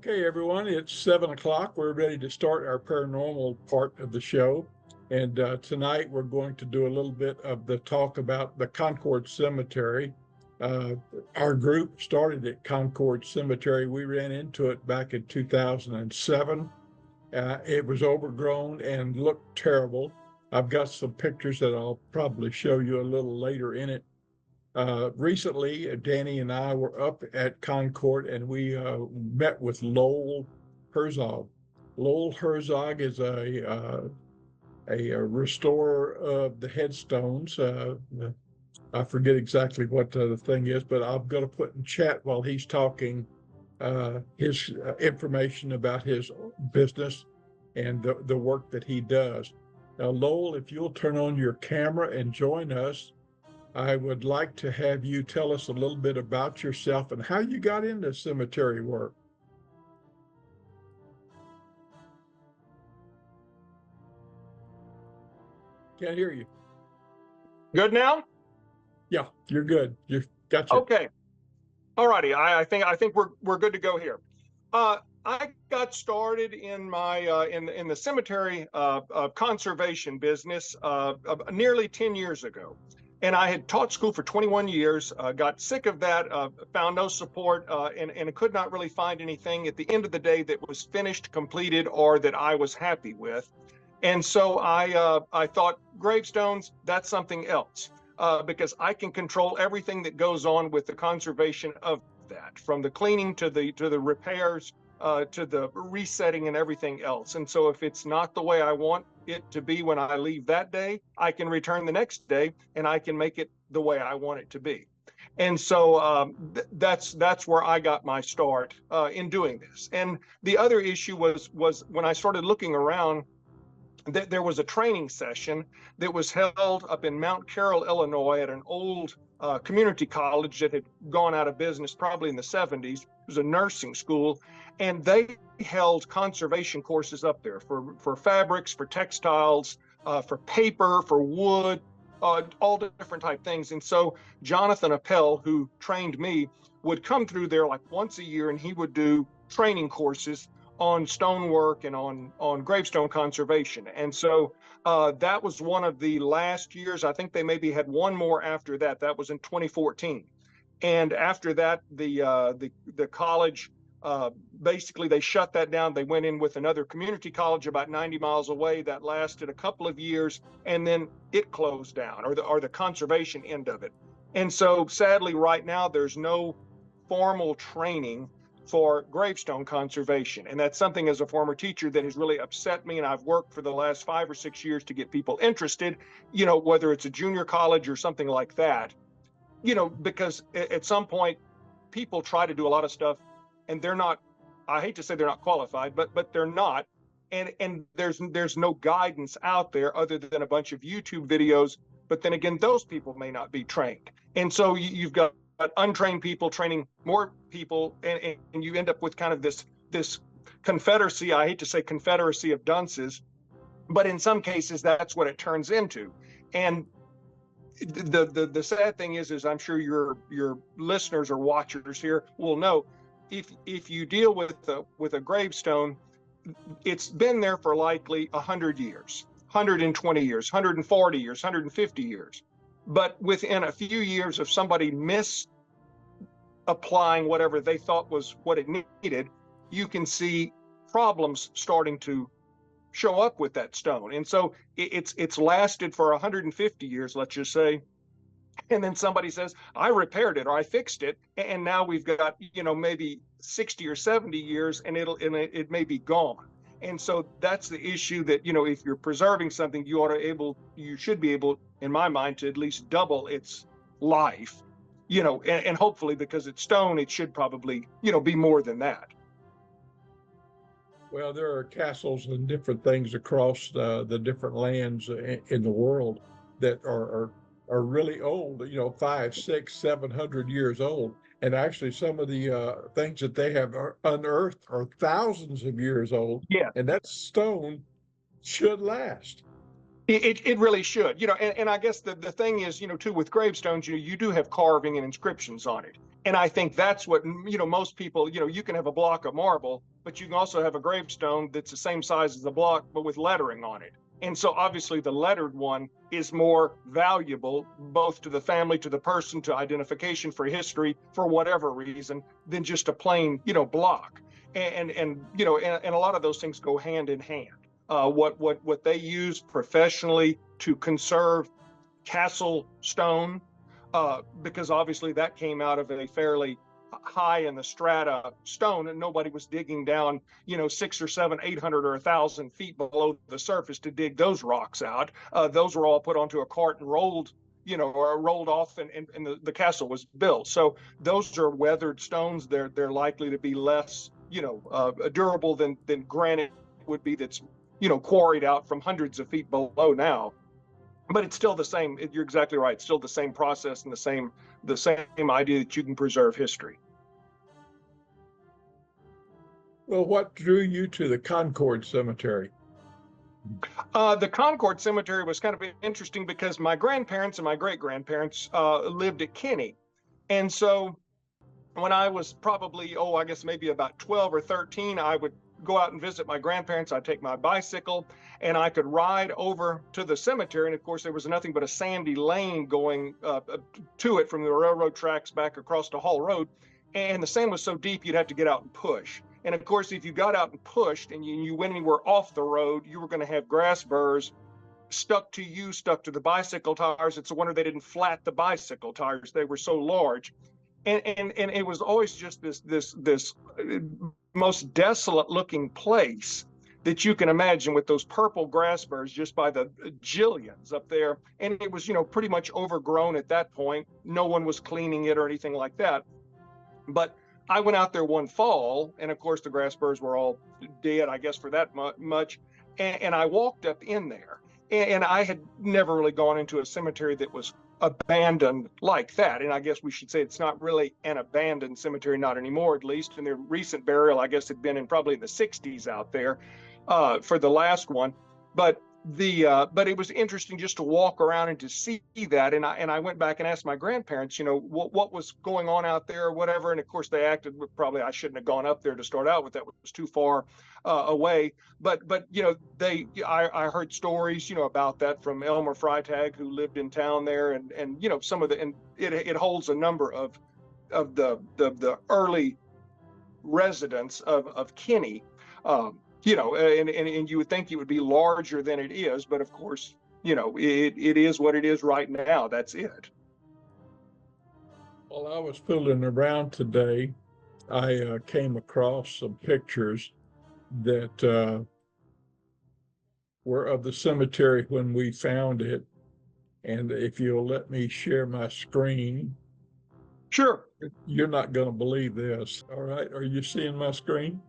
Okay, everyone, it's 7 o'clock. We're ready to start our paranormal part of the show. And tonight we're going to do a little bit of the talk about the Concord Cemetery. Uh, our group started at Concord Cemetery. We ran into it back in 2007. It was overgrown and looked terrible. I've got some pictures that I'll probably show you a little later in it. Recently, Danny and I were up at Concord and we met with Lowell Herzog. Lowell Herzog is a restorer of the headstones. I forget exactly what the thing is, but I'm going to put in chat while he's talking his information about his business and the work that he does. Now, Lowell, if you'll turn on your camera and join us, I would like to have you tell us a little bit about yourself and how you got into cemetery work. Can't hear you. Good now? Yeah, you're good. You got you. Okay. All righty. I think we're good to go here. I got started in my in the cemetery conservation business nearly 10 years ago. And I had taught school for 21 years, got sick of that, found no support, and could not really find anything at the end of the day that was finished, completed, or that I was happy with. And so I thought gravestones, that's something else, because I can control everything that goes on with the conservation of that, from the cleaning to the repairs, to the resetting and everything else. And so if it's not the way I want it to be when I leave that day, I can return the next day and I can make it the way I want it to be. And so that's where I got my start in doing this. And the other issue was when I started looking around, there was a training session that was held up in Mount Carroll, Illinois, at an old community college that had gone out of business probably in the 70s. It was a nursing school, and they held conservation courses up there for fabrics, for textiles, for paper, for wood, all different type things. And so Jonathan Appel, who trained me, would come through there like once a year, and he would do training courses on stonework and on gravestone conservation. And so that was one of the last years. I think they maybe had one more after that. That was in 2014. And after that, the college, basically they shut that down. They went in with another community college about 90 miles away. That lasted a couple of years, and then it closed down, or the conservation end of it. And so sadly, right now, there's no formal training for gravestone conservation. And that's something, as a former teacher, that has really upset me. And I've worked for the last 5 or 6 years to get people interested, whether it's a junior college or something like that, because at some point people try to do a lot of stuff and they're not, I hate to say they're not qualified, but they're not. And there's no guidance out there other than a bunch of YouTube videos. But then again, those people may not be trained. And so you've got untrained people training more people, and you end up with kind of this confederacy. I hate to say confederacy of dunces, but in some cases that's what it turns into. And the sad thing is I'm sure your listeners or watchers here will know, if you deal with a gravestone, it's been there for likely 100 years, 120 years, 140 years, 150 years. But within a few years of somebody misapplying whatever they thought was what it needed, you can see problems starting to show up with that stone. And so it's lasted for 150 years, let's just say. And then somebody says, I repaired it or I fixed it. And now we've got, maybe 60 or 70 years and it may be gone. And so that's the issue, that, if you're preserving something, you should be able, in my mind, to at least double its life, and hopefully, because it's stone, it should probably, be more than that. Well, there are castles and different things across the different lands in the world that are really old, 500, 600, 700 years old. And actually, some of the things that they have unearthed are thousands of years old. Yeah. And that stone should last. It really should, and I guess the thing is, too, with gravestones, you do have carving and inscriptions on it. And I think that's what, most people, you can have a block of marble, but you can also have a gravestone that's the same size as the block, but with lettering on it. And so obviously the lettered one is more valuable, both to the family, to the person, to identification, for history, for whatever reason, than just a plain, block. And a lot of those things go hand in hand. What they use professionally to conserve castle stone, because obviously that came out of a fairly high in the strata stone, and nobody was digging down 6 or 7, 800 or 1,000 feet below the surface to dig those rocks out. Those were all put onto a cart and rolled, or rolled off, and the castle was built. So those are weathered stones. They're likely to be less durable than granite would be, that's quarried out from hundreds of feet below now. But it's still the same. You're exactly right. It's still the same process and the same idea that you can preserve history. Well, what drew you to the Concord Cemetery? The Concord Cemetery was kind of interesting because my grandparents and my great-grandparents lived at Kinney. And so when I was probably, I guess maybe about 12 or 13, I would go out and visit my grandparents. I'd take my bicycle and I could ride over to the cemetery. And of course, there was nothing but a sandy lane going to it from the railroad tracks back across the Hall Road. And the sand was so deep, you'd have to get out and push. And of course, if you got out and pushed and you went anywhere off the road, you were going to have grass burrs stuck to the bicycle tires. It's a wonder they didn't flat the bicycle tires. They were so large. And it was always just this most desolate looking place that you can imagine, with those purple grass burrs just by the jillions up there. And it was, pretty much overgrown at that point. No one was cleaning it or anything like that. But I went out there one fall, and of course the grass burrs were all dead, I guess, for that much. And I walked up in there, and I had never really gone into a cemetery that was abandoned like that. And I guess we should say it's not really an abandoned cemetery, not anymore, at least. And their recent burial, I guess, had been in probably in the 60s out there for the last one. But it was interesting just to walk around and to see that. And I went back and asked my grandparents, what was going on out there or whatever. And of course they acted with, probably I shouldn't have gone up there to start out with, that was too far away. But I heard stories, about that from Elmer Freitag, who lived in town there, and some of and it holds a number of the early residents of Kinney. And you would think it would be larger than it is, but of course, it is what it is right now. That's it. While I was fooling around today, I came across some pictures that were of the cemetery when we found it. And if you'll let me share my screen. Sure. You're not going to believe this. All right. Are you seeing my screen?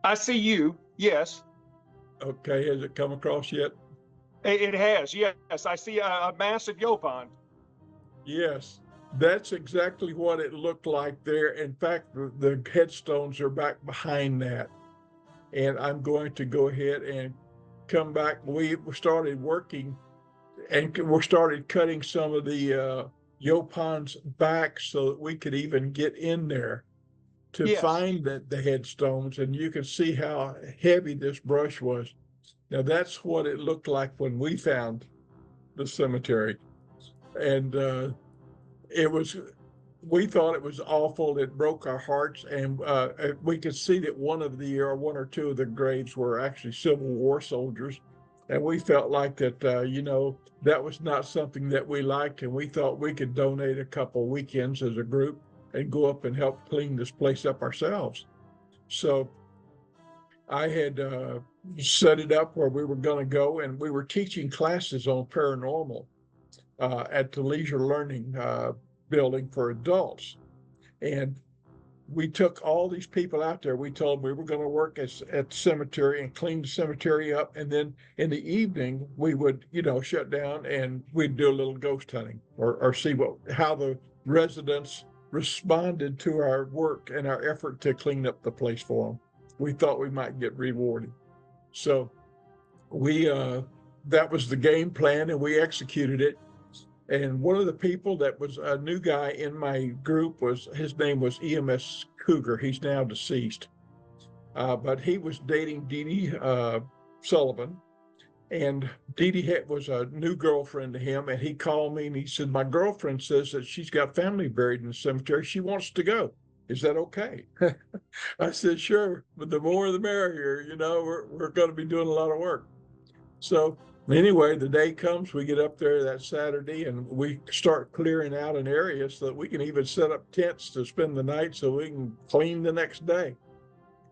I see you. Yes. Okay. Has it come across yet? It has. Yes. I see a massive yopon. Yes. That's exactly what it looked like there. In fact, the headstones are back behind that. And I'm going to go ahead and come back. We started working and we started cutting some of the yopons back so that we could even get in there to find the headstones. And you can see how heavy this brush was. Now that's what it looked like when we found the cemetery. And we thought it was awful. It broke our hearts. And we could see that one or two of the graves were actually Civil War soldiers. And we felt like that, that was not something that we liked. And we thought we could donate a couple weekends as a group and go up and help clean this place up ourselves. So I had set it up where we were going to go, and we were teaching classes on paranormal at the Leisure Learning building for adults. And we took all these people out there. We told them we were going to work at the cemetery and clean the cemetery up. And then in the evening, we would, shut down and we'd do a little ghost hunting or see how the residents responded to our work and our effort to clean up the place for them. We thought we might get rewarded. So we that was the game plan, and we executed it. And one of the people that was a new guy in my group his name was EMS Cougar. He's now deceased. But he was dating Dee Dee Sullivan. And Dee Dee was a new girlfriend to him. And he called me and he said, my girlfriend says that she's got family buried in the cemetery. She wants to go. Is that okay? I said, sure. But the more the merrier. We're going to be doing a lot of work. So anyway, the day comes, we get up there that Saturday and we start clearing out an area so that we can even set up tents to spend the night so we can clean the next day.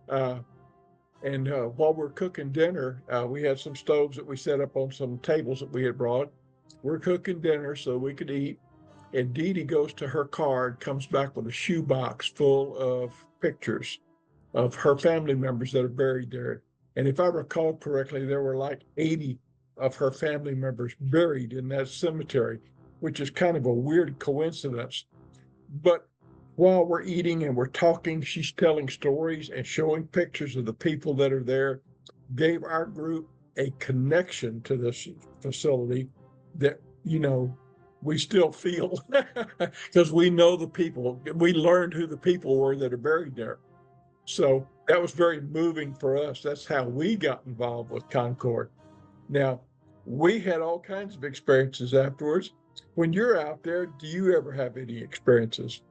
And while we're cooking dinner, we had some stoves that we set up on some tables that we had brought. We're cooking dinner so we could eat. And Dee Dee goes to her car and comes back with a shoebox full of pictures of her family members that are buried there. And if I recall correctly, there were like 80 of her family members buried in that cemetery, which is kind of a weird coincidence. But while we're eating and we're talking, she's telling stories and showing pictures of the people that are there, gave our group a connection to this facility that, we still feel because we know the people. We learned who the people were that are buried there. So that was very moving for us. That's how we got involved with Concord. Now, we had all kinds of experiences afterwards. When you're out there, do you ever have any experiences?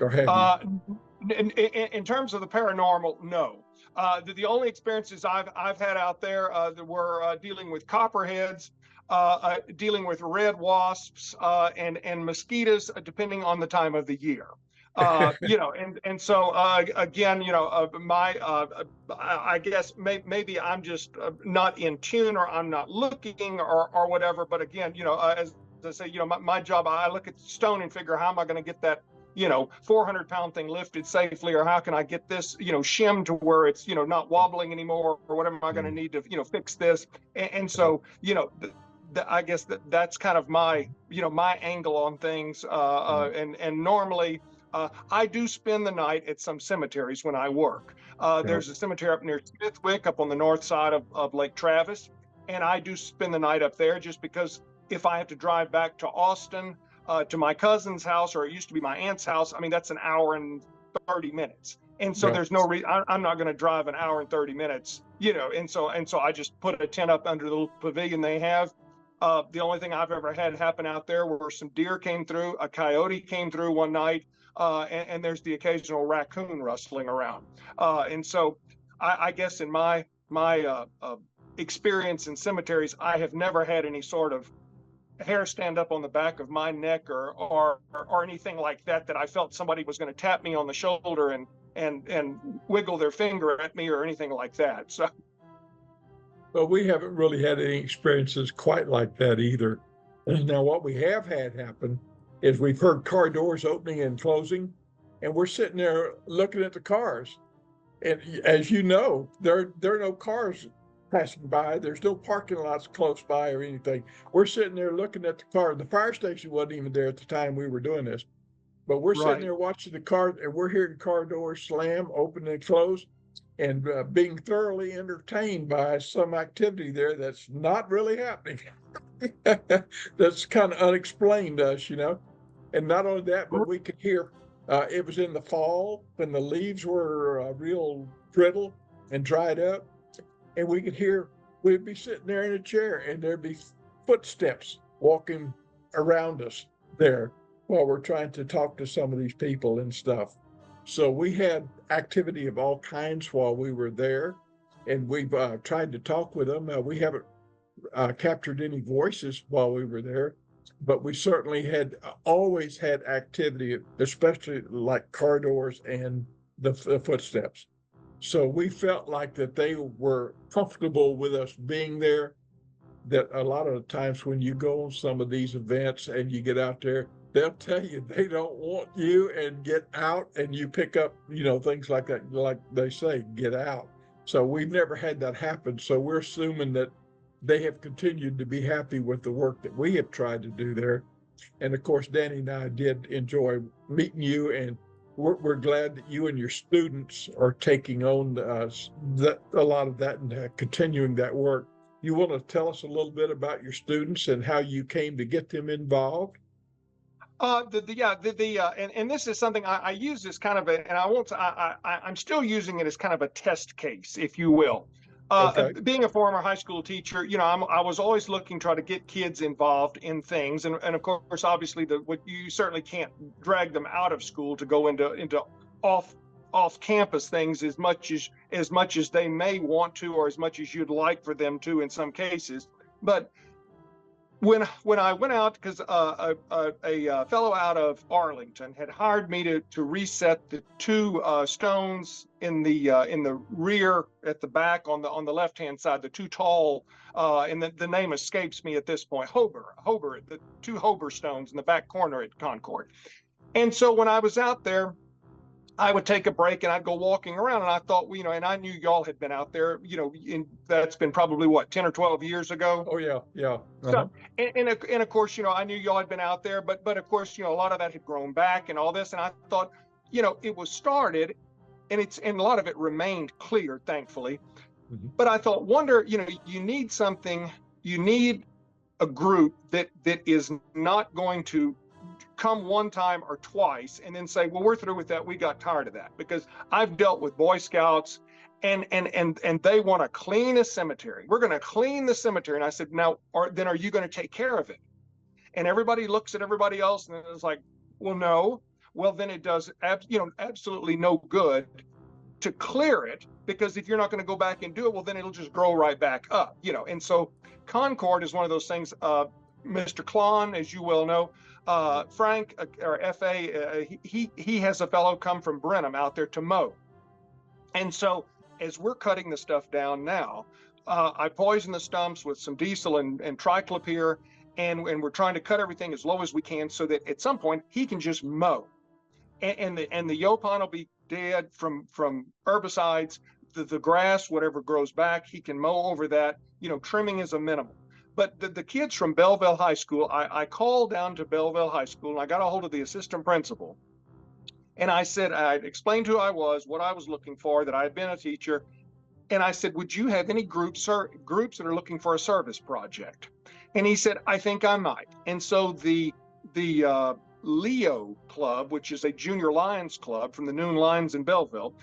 Or have you? In terms of the paranormal, no. The only experiences I've had out there were dealing with copperheads, dealing with red wasps, and mosquitoes, depending on the time of the year. And so again, I guess maybe I'm just not in tune, or I'm not looking, or whatever. But again, as I say, my job, I look at stone and figure, how am I going to get that 400-pound thing lifted safely, or how can I get this, shimmed to where it's, not wobbling anymore, or what am I going to need to, fix this? And so, I guess that's kind of my, my angle on things. And normally, I do spend the night at some cemeteries when I work. There's a cemetery up near Smithwick, up on the north side of Lake Travis, and I do spend the night up there just because if I have to drive back to Austin, to my cousin's house, or it used to be my aunt's house, I mean, that's an hour and 30 minutes. And so there's no reason, I'm not going to drive an hour and 30 minutes, and so I just put a tent up under the little pavilion they have. The only thing I've ever had happen out there were some deer came through, a coyote came through one night, and there's the occasional raccoon rustling around. And so I guess in my experience in cemeteries, I have never had any sort of hair stand up on the back of my neck or anything like that I felt somebody was going to tap me on the shoulder and wiggle their finger at me or anything like that. So, well, we haven't really had any experiences quite like that either. Now, what we have had happen is we've heard car doors opening and closing, and we're sitting there looking at the cars. And as you know, there are no cars passing by. There's no parking lots close by or anything. We're sitting there looking at the car. The fire station wasn't even there at the time we were doing this, but we're sitting there watching the car, and we're hearing car doors slam, open, and close, and being thoroughly entertained by some activity there that's not really happening. That's kind of unexplained to us, And not only that, but we could hear. It was in the fall when the leaves were real brittle and dried up. And we'd be sitting there in a chair and there'd be footsteps walking around us there while we're trying to talk to some of these people and stuff. So we had activity of all kinds while we were there, and we've tried to talk with them. We haven't captured any voices while we were there, but we certainly had always had activity, especially like car doors and the footsteps. So we felt like that they were comfortable with us being there. That a lot of the times when you go on some of these events and you get out there, they'll tell you they don't want you and get out, and you pick up, things like that, like they say, get out. So we've never had that happen. So we're assuming that they have continued to be happy with the work that we have tried to do there. And of course, Danny and I did enjoy meeting you, and we're glad that you and your students are taking on a lot of that and continuing that work. You want to tell us a little bit about your students and how you came to get them involved? And this is something I use as kind of a, and I won't, I'm still using it as kind of a test case, if you will. Okay. Being a former high school teacher, I was always looking to try to get kids involved in things, and of course, obviously, what you certainly can't drag them out of school to go into off off campus things as much as they may want to, or as much as you'd like for them to in some cases. But when I went out, because a fellow out of Arlington had hired me to reset the two stones in the rear at the back on the left hand side, the two tall, and the name escapes me at this point, Hober, the two Hober stones in the back corner at Concord. And so when I was out there, I would take a break and I'd go walking around, and I thought, and I knew y'all had been out there, that's been probably what, 10 or 12 years ago. Oh, yeah, yeah. So, and of course, I knew y'all had been out there, but of course, a lot of that had grown back and all this. And I thought, it was started, and a lot of it remained clear, thankfully. Mhm. But I thought, you need something, you need a group that is not going to come one time or twice and then say, well, we're through with that, we got tired of that. Because I've dealt with Boy Scouts, and they want to clean a cemetery. We're going to clean the cemetery. And I said, now, then are you going to take care of it? And everybody looks at everybody else and it's like, well, no. Well, then it does absolutely no good to clear it, because if you're not going to go back and do it, well, then it'll just grow right back up. And so Concord is one of those things. Mr. Klon, as you well know, Frank, or FA, he has a fellow come from Brenham out there to mow. And so as we're cutting the stuff down now, I poison the stumps with some diesel and triclopyr, and we're trying to cut everything as low as we can so that at some point he can just mow. And the yaupon will be dead from herbicides. The grass, whatever grows back, he can mow over that. Trimming is a minimal. But the kids from Belleville High School, I called down to Belleville High School and I got a hold of the assistant principal. And I said, I explained who I was, what I was looking for, that I had been a teacher. And I said, would you have any groups that are looking for a service project? And he said, I think I might. And so the Leo Club, which is a junior Lions club from the Noon Lions in Belleville,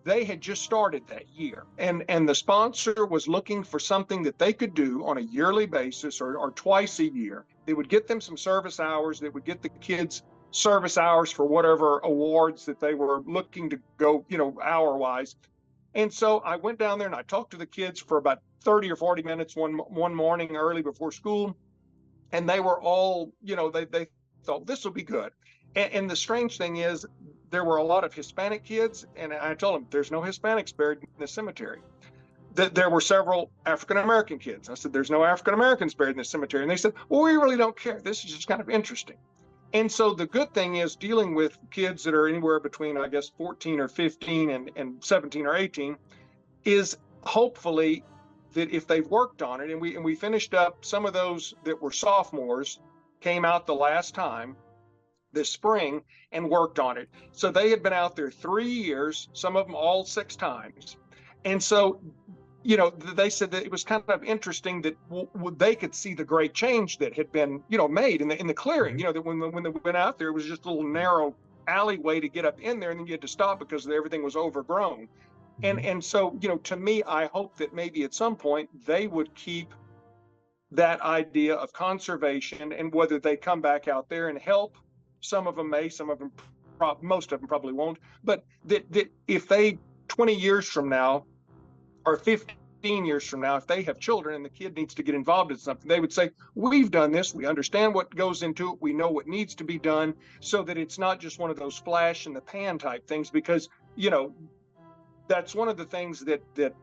they had just started that year. And the sponsor was looking for something that they could do on a yearly basis or twice a year. They would get them some service hours, that would get the kids service hours for whatever awards that they were looking to go, hour wise. And so I went down there and I talked to the kids for about 30 or 40 minutes one morning early before school. And they were all, they thought this will be good. And the strange thing is, there were a lot of Hispanic kids, and I told them there's no Hispanics buried in the cemetery. There were several African-American kids. I said, there's no African-Americans buried in the cemetery. And they said, well, we really don't care. This is just kind of interesting. And so the good thing is, dealing with kids that are anywhere between, I guess, 14 or 15 and 17 or 18, is hopefully that if they've worked on it, and we finished up some of those that were sophomores, came out the last time this spring and worked on it. So they had been out there 3 years, some of them all 6 times. And so, they said that it was kind of interesting that they could see the great change that had been, made in the clearing. That when they went out there, it was just a little narrow alleyway to get up in there, and then you had to stop because everything was overgrown. And so, to me, I hope that maybe at some point they would keep that idea of conservation, and whether they come back out there and help. Some of them may, some of them, most of them probably won't. But that if they 20 years from now or 15 years from now, if they have children and the kid needs to get involved in something, they would say, we've done this, we understand what goes into it, we know what needs to be done, so that it's not just one of those flash in the pan type things. Because that's one of the things that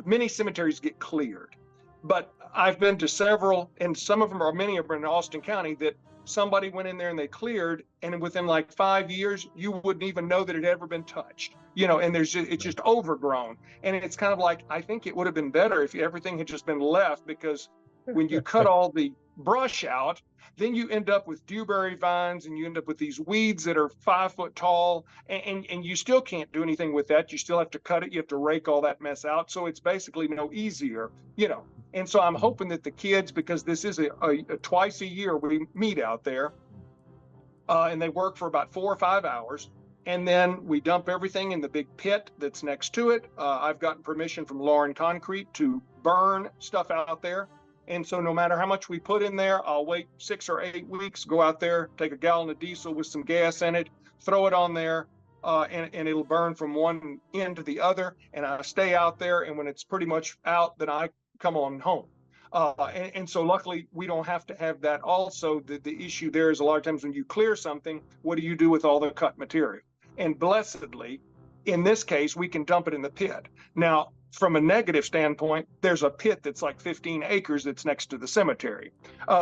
many cemeteries get cleared. But I've been to several, and some of them, or many of them, in Austin County, that somebody went in there and they cleared, and within like 5 years, you wouldn't even know that it had ever been touched. And it's just overgrown. And it's kind of like, I think it would have been better if everything had just been left, because when you cut all the brush out, then you end up with dewberry vines, and you end up with these weeds that are 5 foot tall, and you still can't do anything with that. You still have to cut it. You have to rake all that mess out. So it's basically no easier, And so I'm hoping that the kids, because this is a twice a year we meet out there, and they work for about 4 or 5 hours. And then we dump everything in the big pit that's next to it. I've gotten permission from Lauren Concrete to burn stuff out there. And so no matter how much we put in there, I'll wait 6 or 8 weeks, go out there, take a gallon of diesel with some gas in it, throw it on there, and it'll burn from one end to the other. And I stay out there. And when it's pretty much out, then I come on home. And so luckily we don't have to have that. Also, the issue there is a lot of times when you clear something, what do you do with all the cut material? And blessedly, in this case, we can dump it in the pit. Now, from a negative standpoint, there's a pit that's like 15 acres that's next to the cemetery,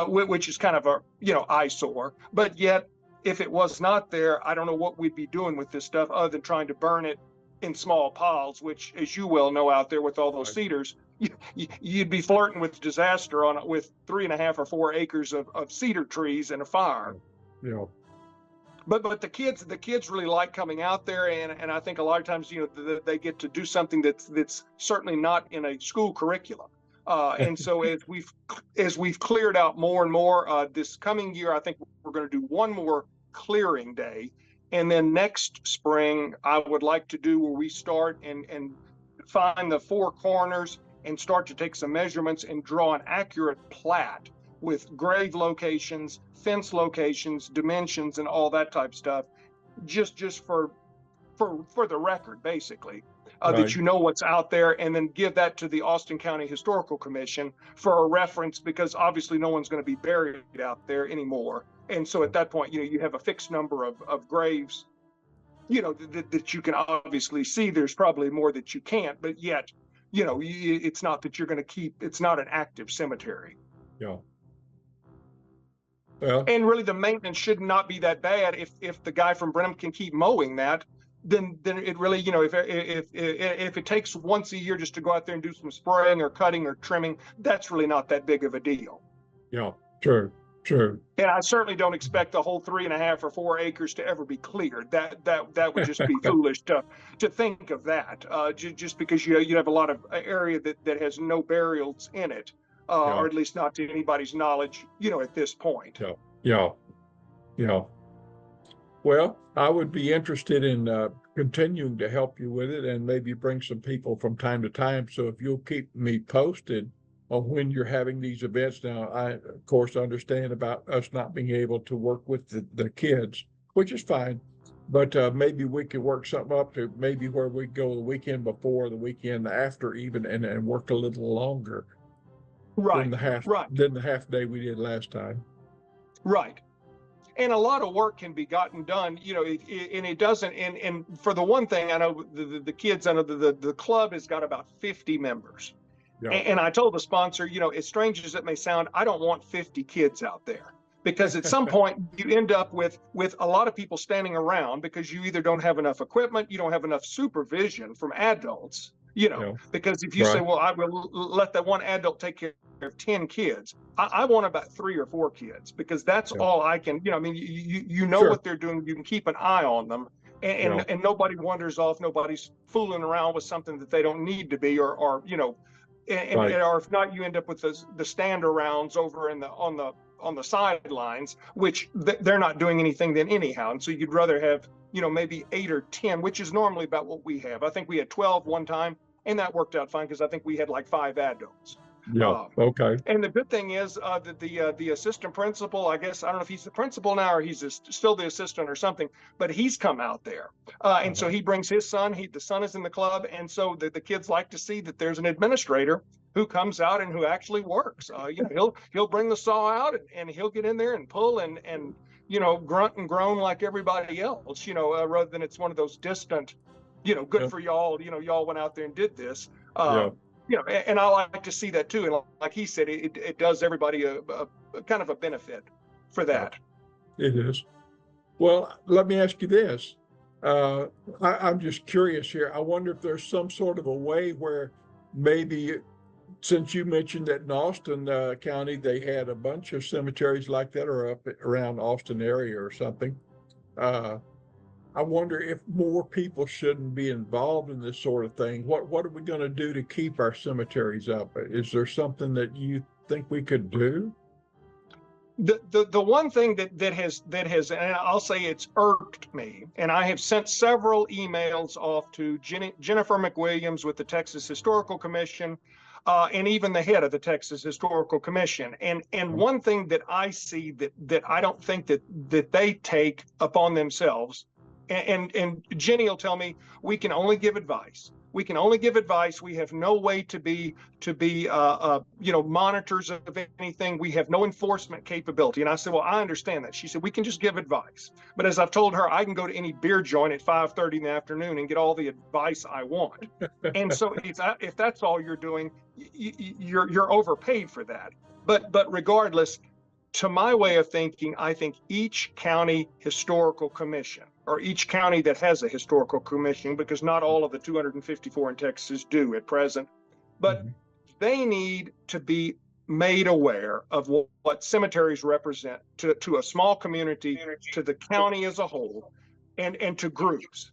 which is kind of a, eyesore. But yet, if it was not there, I don't know what we'd be doing with this stuff other than trying to burn it in small piles, which, as you well know, out there with all those cedars, you'd be flirting with disaster with 3.5 or 4 acres of cedar trees and a fire. Yeah. But the kids really like coming out there, and I think a lot of times they get to do something that's certainly not in a school curriculum. And so as we've cleared out more and more this coming year, I think we're going to do one more clearing day, and then next spring I would like to do where we start and find the 4 corners and start to take some measurements and draw an accurate plat with grave locations, fence locations, dimensions, and all that type stuff, just for the record, basically, that you know what's out there, and then give that to the Austin County Historical Commission for a reference, because obviously no one's going to be buried out there anymore. And so at that point, you have a fixed number of graves, that you can obviously see. There's probably more that you can't, but yet, it's not that you're going to keep, it's not an active cemetery. Yeah. Well, and really the maintenance should not be that bad. If the guy from Brenham can keep mowing that, then it really, if it takes once a year just to go out there and do some spraying or cutting or trimming, that's really not that big of a deal. Yeah, true. And I certainly don't expect the whole 3.5 or 4 acres to ever be cleared. That would just be foolish to think of that. Just because you have a lot of area that has no burials in it, or at least not to anybody's knowledge, at this point. Yeah. Well, I would be interested in continuing to help you with it, and maybe bring some people from time to time. So if you'll keep me posted on when you're having these events. Now, I, of course, understand about us not being able to work with the kids, which is fine. But maybe we could work something up to maybe where we go the weekend before, the weekend after even, and work a little longer than the half day we did last time. Right. And a lot of work can be gotten done, and it doesn't. And for the one thing, I know the kids, I know the club has got about 50 members. Yeah. And I told the sponsor, as strange as it may sound, I don't want 50 kids out there, because at some point you end up with a lot of people standing around because you either don't have enough equipment, you don't have enough supervision from adults, because if you say, well, I will let that one adult take care of 10 kids, I want about 3 or 4 kids, because that's all I can, what they're doing. You can keep an eye on them, and nobody wanders off. Nobody's fooling around with something that they don't need to be, or or if not, you end up with the stand arounds over on the sidelines, which they're not doing anything then anyhow. And so you'd rather have, maybe 8 or 10, which is normally about what we have. I think we had 12 one time, and that worked out fine, because I think we had like 5 adults. Yeah. Okay. And the good thing is that the assistant principal, I guess, I don't know if he's the principal now or he's still the assistant or something, but he's come out there. And so he brings his son. The son is in the club. And so the kids like to see that there's an administrator who comes out and who actually works. He'll bring the saw out, and he'll get in there and pull and grunt and groan like everybody else, rather than it's one of those distant, good for y'all, y'all went out there and did this. And I like to see that too. And like he said, it does everybody a kind of a benefit for that. It is. Well, let me ask you this. I'm just curious here. I wonder if there's some sort of a way where maybe, since you mentioned that in Austin County, they had a bunch of cemeteries like that, or up around Austin area or something. I wonder if more people shouldn't be involved in this sort of thing. What are we going to do to keep our cemeteries up? Is there something that you think we could do? The one thing that has and I'll say it's irked me, and I have sent several emails off to Jennifer McWilliams with the Texas Historical Commission, and even the head of the Texas Historical Commission. And one thing that I see that I don't think that they take upon themselves, and Jenny will tell me, we can only give advice. We can only give advice. We have no way to be monitors of anything. We have no enforcement capability. And I said, well, I understand that. She said, we can just give advice. But as I've told her, I can go to any beer joint at 5:30 in the afternoon and get all the advice I want. And so if that's all you're doing, you're overpaid for that. But regardless, to my way of thinking, I think each county historical commission, or each county that has a historical commission, because not all of the 254 in Texas do at present, but they need to be made aware of what cemeteries represent to a small community, to the county as a whole, and to groups.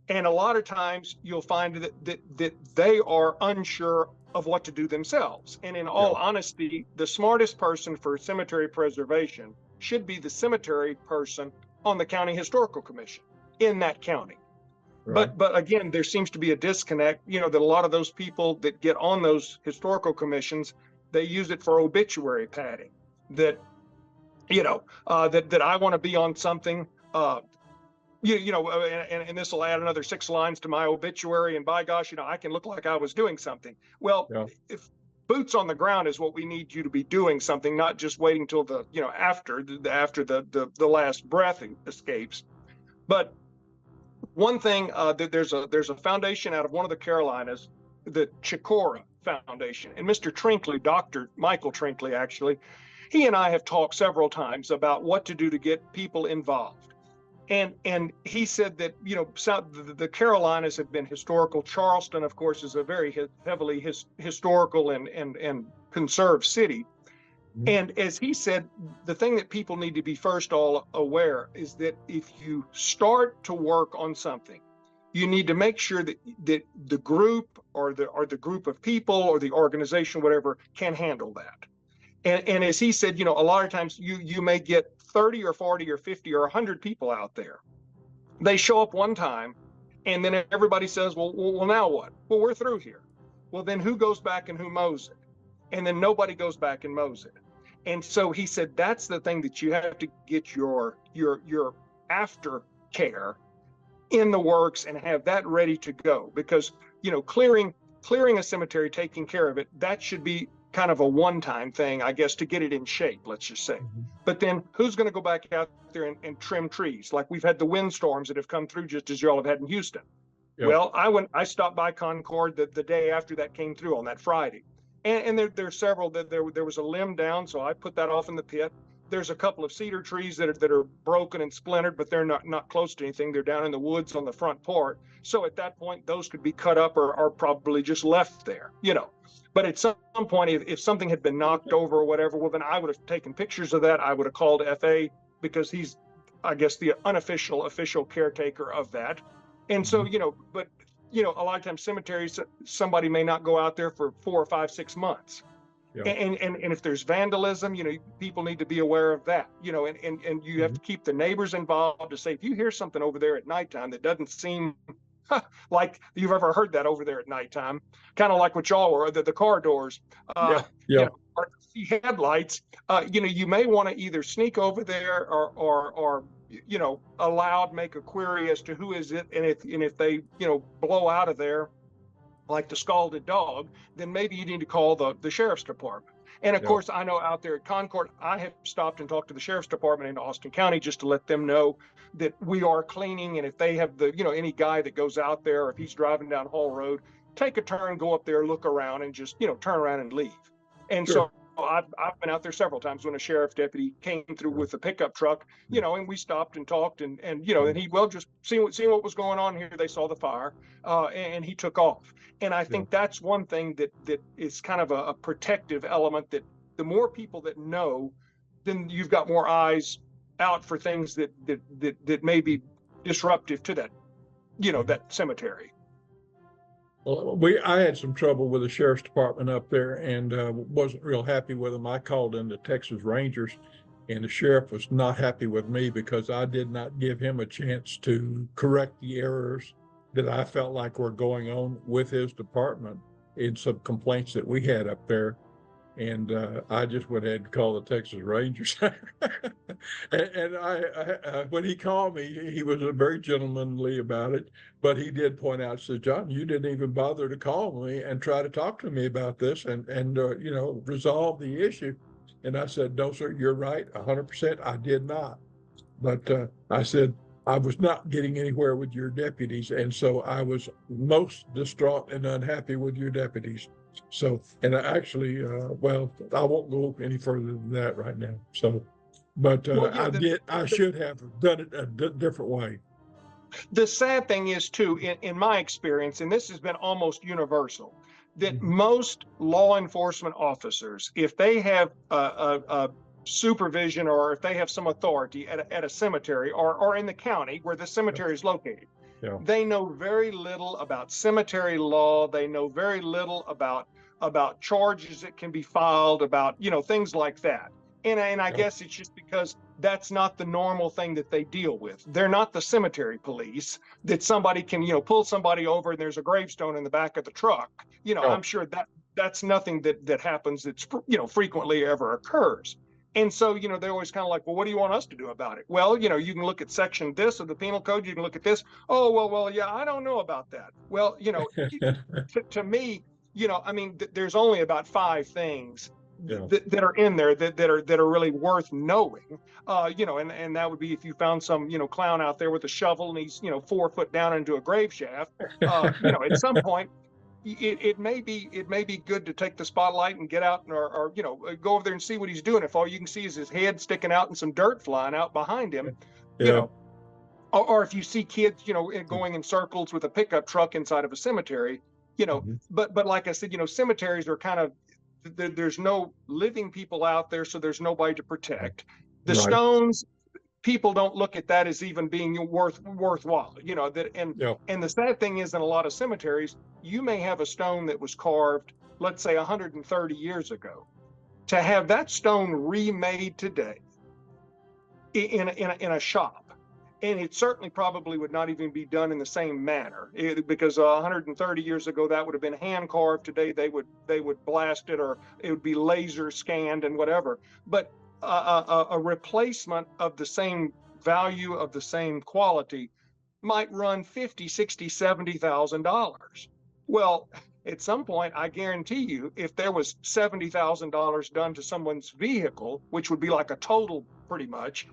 And a lot of times you'll find that they are unsure of what to do themselves. And in all honesty, the smartest person for cemetery preservation should be the cemetery person on the county historical commission in that county. Right. But again, there seems to be a disconnect, that a lot of those people that get on those historical commissions, they use it for obituary padding, that I want to be on something, and this will add another 6 lines to my obituary, and by gosh, I can look like I was doing something. Well, if boots on the ground is what we need you to be doing something, not just waiting till after the last breath escapes. But one thing, there's a foundation out of one of the Carolinas, the Chicora Foundation, and Mr. Trinkley, Dr. Michael Trinkley, actually, he and I have talked several times about what to do to get people involved. And he said that, the Carolinas have been historical. Charleston, of course, is a very heavily historical and conserved city. And as he said, the thing that people need to be first all aware is that if you start to work on something, you need to make sure that the group or the group of people or the organization, whatever, can handle that. And as he said, a lot of times you may get 30 or 40 or 50 or 100 people out there. They show up one time, and then everybody says, well, now what? Well, we're through here. Well, then who goes back and who mows it? And then nobody goes back and mows it. And so he said, that's the thing that you have to get your aftercare in the works and have that ready to go, because, clearing a cemetery, taking care of it, that should be kind of a one-time thing, I guess, to get it in shape, let's just say. But then who's going to go back out there and trim trees? Like we've had the windstorms that have come through, just as y'all have had in Houston. Well, I stopped by Concord the day after that came through on that Friday. And there's several that there was a limb down, so I put that off in the pit. There's a couple of cedar trees that are broken and splintered, but they're not close to anything. They're down in the woods on the front part. So at that point, those could be cut up or probably just left there, But at some point, if something had been knocked over or whatever, well, then I would have taken pictures of that. I would have called FA, because he's, I guess, the official caretaker of that. And so, but a lot of times cemeteries, somebody may not go out there for 4 or 5, 6 months. And if there's vandalism, people need to be aware of that, and you have to keep the neighbors involved to say, if you hear something over there at nighttime that doesn't seem like you've ever heard that over there at nighttime, kind of like what y'all were, the car doors, or see headlights, you may want to either sneak over there or aloud make a query as to who is it, and if they blow out of there like the scalded dog, then maybe you need to call the sheriff's department. And of course, I know out there at Concord, I have stopped and talked to the sheriff's department in Austin County just to let them know that we are cleaning. And if they have any guy that goes out there, or if he's driving down Hall Road, take a turn, go up there, look around, and just, turn around and leave. And so I've been out there several times when a sheriff deputy came through with a pickup truck, and we stopped and talked, and and he just seeing what was going on here. They saw the fire, and he took off. And I think that's one thing that is kind of a protective element, that the more people that know, then you've got more eyes out for things that maybe disruptive to that, that cemetery. Well, I had some trouble with the sheriff's department up there and wasn't real happy with them. I called in the Texas Rangers, and the sheriff was not happy with me because I did not give him a chance to correct the errors that I felt like were going on with his department in some complaints that we had up there. And I just went ahead and called the Texas Rangers. And when he called me, he was very gentlemanly about it. But he did point out, said, "John, you didn't even bother to call me and try to talk to me about this and resolve the issue." And I said, "No, sir, you're right, 100%. I did not." But I said, "I was not getting anywhere with your deputies. And so I was most distraught and unhappy with your deputies." So, and I actually, well, I won't go any further than that right now. So, but I should have done it a different way. The sad thing is too, in my experience, and this has been almost universal, that most law enforcement officers, if they have a supervision or if they have some authority at a cemetery or in the county where the cemetery is located, they know very little about cemetery law. They know very little about charges that can be filed, about things like that. And I guess it's just because that's not the normal thing that they deal with. They're not the cemetery police that somebody can pull somebody over and there's a gravestone in the back of the truck. I'm sure that's nothing that happens that's frequently ever occurs. And so, they're always kind of like, well, what do you want us to do about it? Well, you can look at section this of the penal code. You can look at this. Oh, well, yeah, I don't know about that. Well, to me, I mean, there's only about 5 things that are in there that are really worth knowing. And that would be if you found some, clown out there with a shovel and he's, 4 foot down into a grave shaft, at some point, it may be good to take the spotlight and get out or go over there and see what he's doing. If all you can see is his head sticking out and some dirt flying out behind him, or if you see kids, going in circles with a pickup truck inside of a cemetery, but like I said, cemeteries are kind of, there's no living people out there, so there's nobody to protect. The stones, people don't look at that as even being worthwhile, and the sad thing is, in a lot of cemeteries, you may have a stone that was carved, let's say 130 years ago. To have that stone remade today in a shop, and it certainly probably would not even be done in the same manner, because 130 years ago that would have been hand carved. Today they would blast it, or it would be laser scanned and whatever. But a replacement of the same value, of the same quality, might run $50,000, $60,000, $70,000. Well, at some point, I guarantee you, if there was $70,000 done to someone's vehicle, which would be like a total pretty much,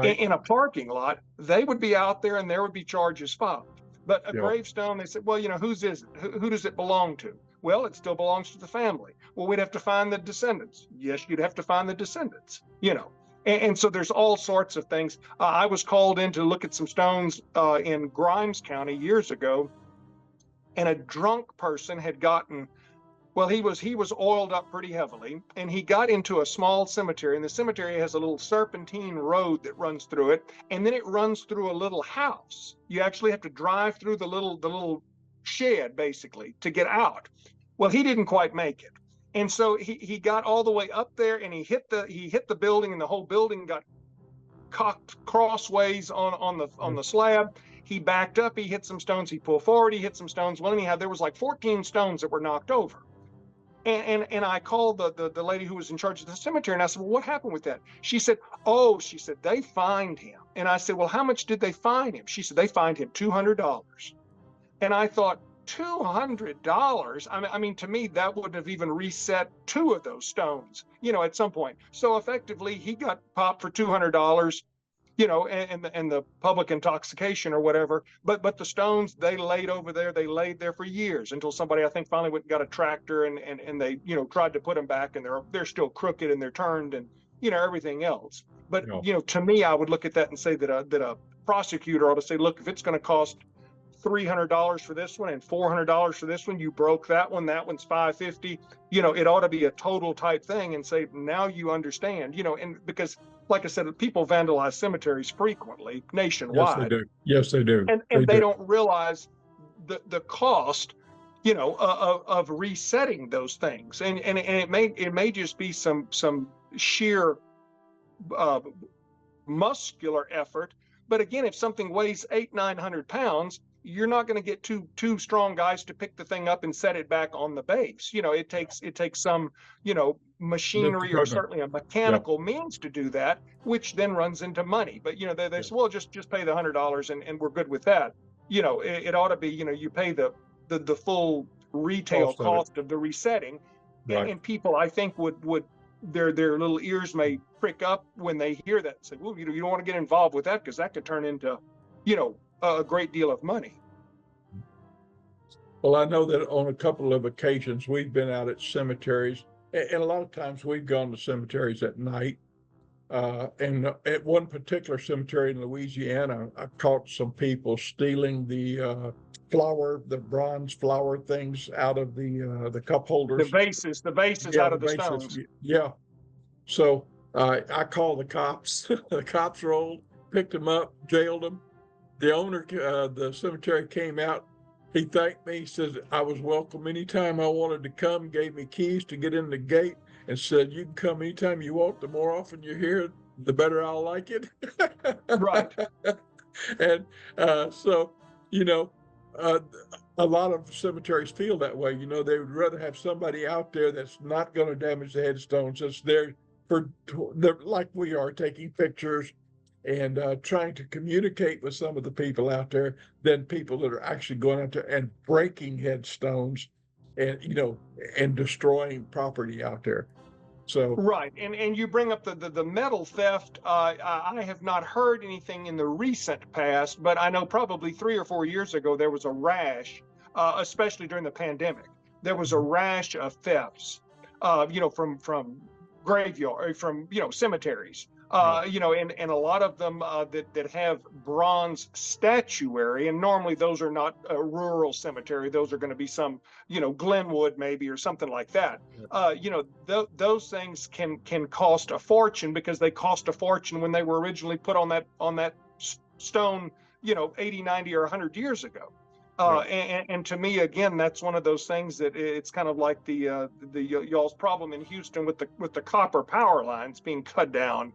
in a parking lot, they would be out there and there would be charges filed. But a gravestone, they said, well, whose is it? Who does it belong to? Well, it still belongs to the family. Well, we'd have to find the descendants. Yes, you'd have to find the descendants, And so there's all sorts of things. I was called in to look at some stones in Grimes County years ago, and a drunk person had gotten, well, he was oiled up pretty heavily, and he got into a small cemetery, and the cemetery has a little serpentine road that runs through it, and then it runs through a little house. You actually have to drive through the little shed, basically, to get out. Well, he didn't quite make it. And so he got all the way up there, and he hit the building, and the whole building got cocked crossways on the slab. He backed up, he hit some stones, he pulled forward, he hit some stones. Well, anyhow, there was like 14 stones that were knocked over. And I called the lady who was in charge of the cemetery, and I said, well, what happened with that? She said, they fined him. And I said, well, how much did they fine him? She said, they fined him $200. And I thought, $200? I mean, to me, that wouldn't have even reset 2 of those stones, at some point. So effectively, he got popped for $200, and the public intoxication or whatever. But the stones, they laid over there. They laid there for years until somebody, I think, finally went and got a tractor and they, tried to put them back, and they're still crooked and they're turned and, everything else. But, to me, I would look at that and say that a prosecutor ought to say, look, if it's going to cost $300 for this one and $400 for this one, you broke that one's $550. It ought to be a total type thing, and say, now you understand, and because like I said, people vandalize cemeteries frequently Yes, they nationwide, do. Yes, they do. They and they do. don't realize the cost, of resetting those things, and it may just be some sheer uh, muscular effort. But again, if something weighs 800-900 pounds, you're not going to get two strong guys to pick the thing up and set it back on the base. It takes some Lift machinery or equipment. certainly a Yeah. mechanical means to do that, which then runs into money. But they Yeah. say, well, just pay the $100 and we're good with that. It ought to be, you pay the full retail Cost of it. cost of the resetting. Right. And people, I think, would their little ears may prick up when they hear that and say, well, you don't want to get involved with that because that could turn into, a great deal of money. Well, I know that on a couple of occasions we've been out at cemeteries, and a lot of times we've gone to cemeteries at night. And at one particular cemetery in Louisiana, I caught some people stealing the bronze flower things out of the cup The holders. vases, the vases Yeah, out the of the bases. stones. Yeah. So I called the cops. The cops rolled, picked them up, jailed them. The owner, the cemetery came out. He thanked me. He says I was welcome anytime I wanted to come. Gave me keys to get in the gate, and said you can come anytime you want. The more often you're here, the better I'll like it. Right. And so, you know, uh, a lot of cemeteries feel that way. They would rather have somebody out there that's not going to damage the headstones, that's there for, they're like we are, taking pictures and trying to communicate with some of the people out there than people that are actually going out there and breaking headstones and, and destroying property out there. So, Right. And you bring up the metal theft. I have not heard anything in the recent past, but I know probably 3 or 4 years ago there was a rash, especially during the pandemic. There was a rash of thefts, from graveyard, from cemeteries. yeah, And a lot of them that have bronze statuary, and normally those are not a rural cemetery. Those are going to be some, Glenwood maybe or something like that. Those things can cost a fortune because they cost a fortune when they were originally put on that stone, 80, 90, or 100 years ago. yeah, And to me, again, that's one of those things that it's kind of like y'all's problem in Houston with the copper power lines being cut down.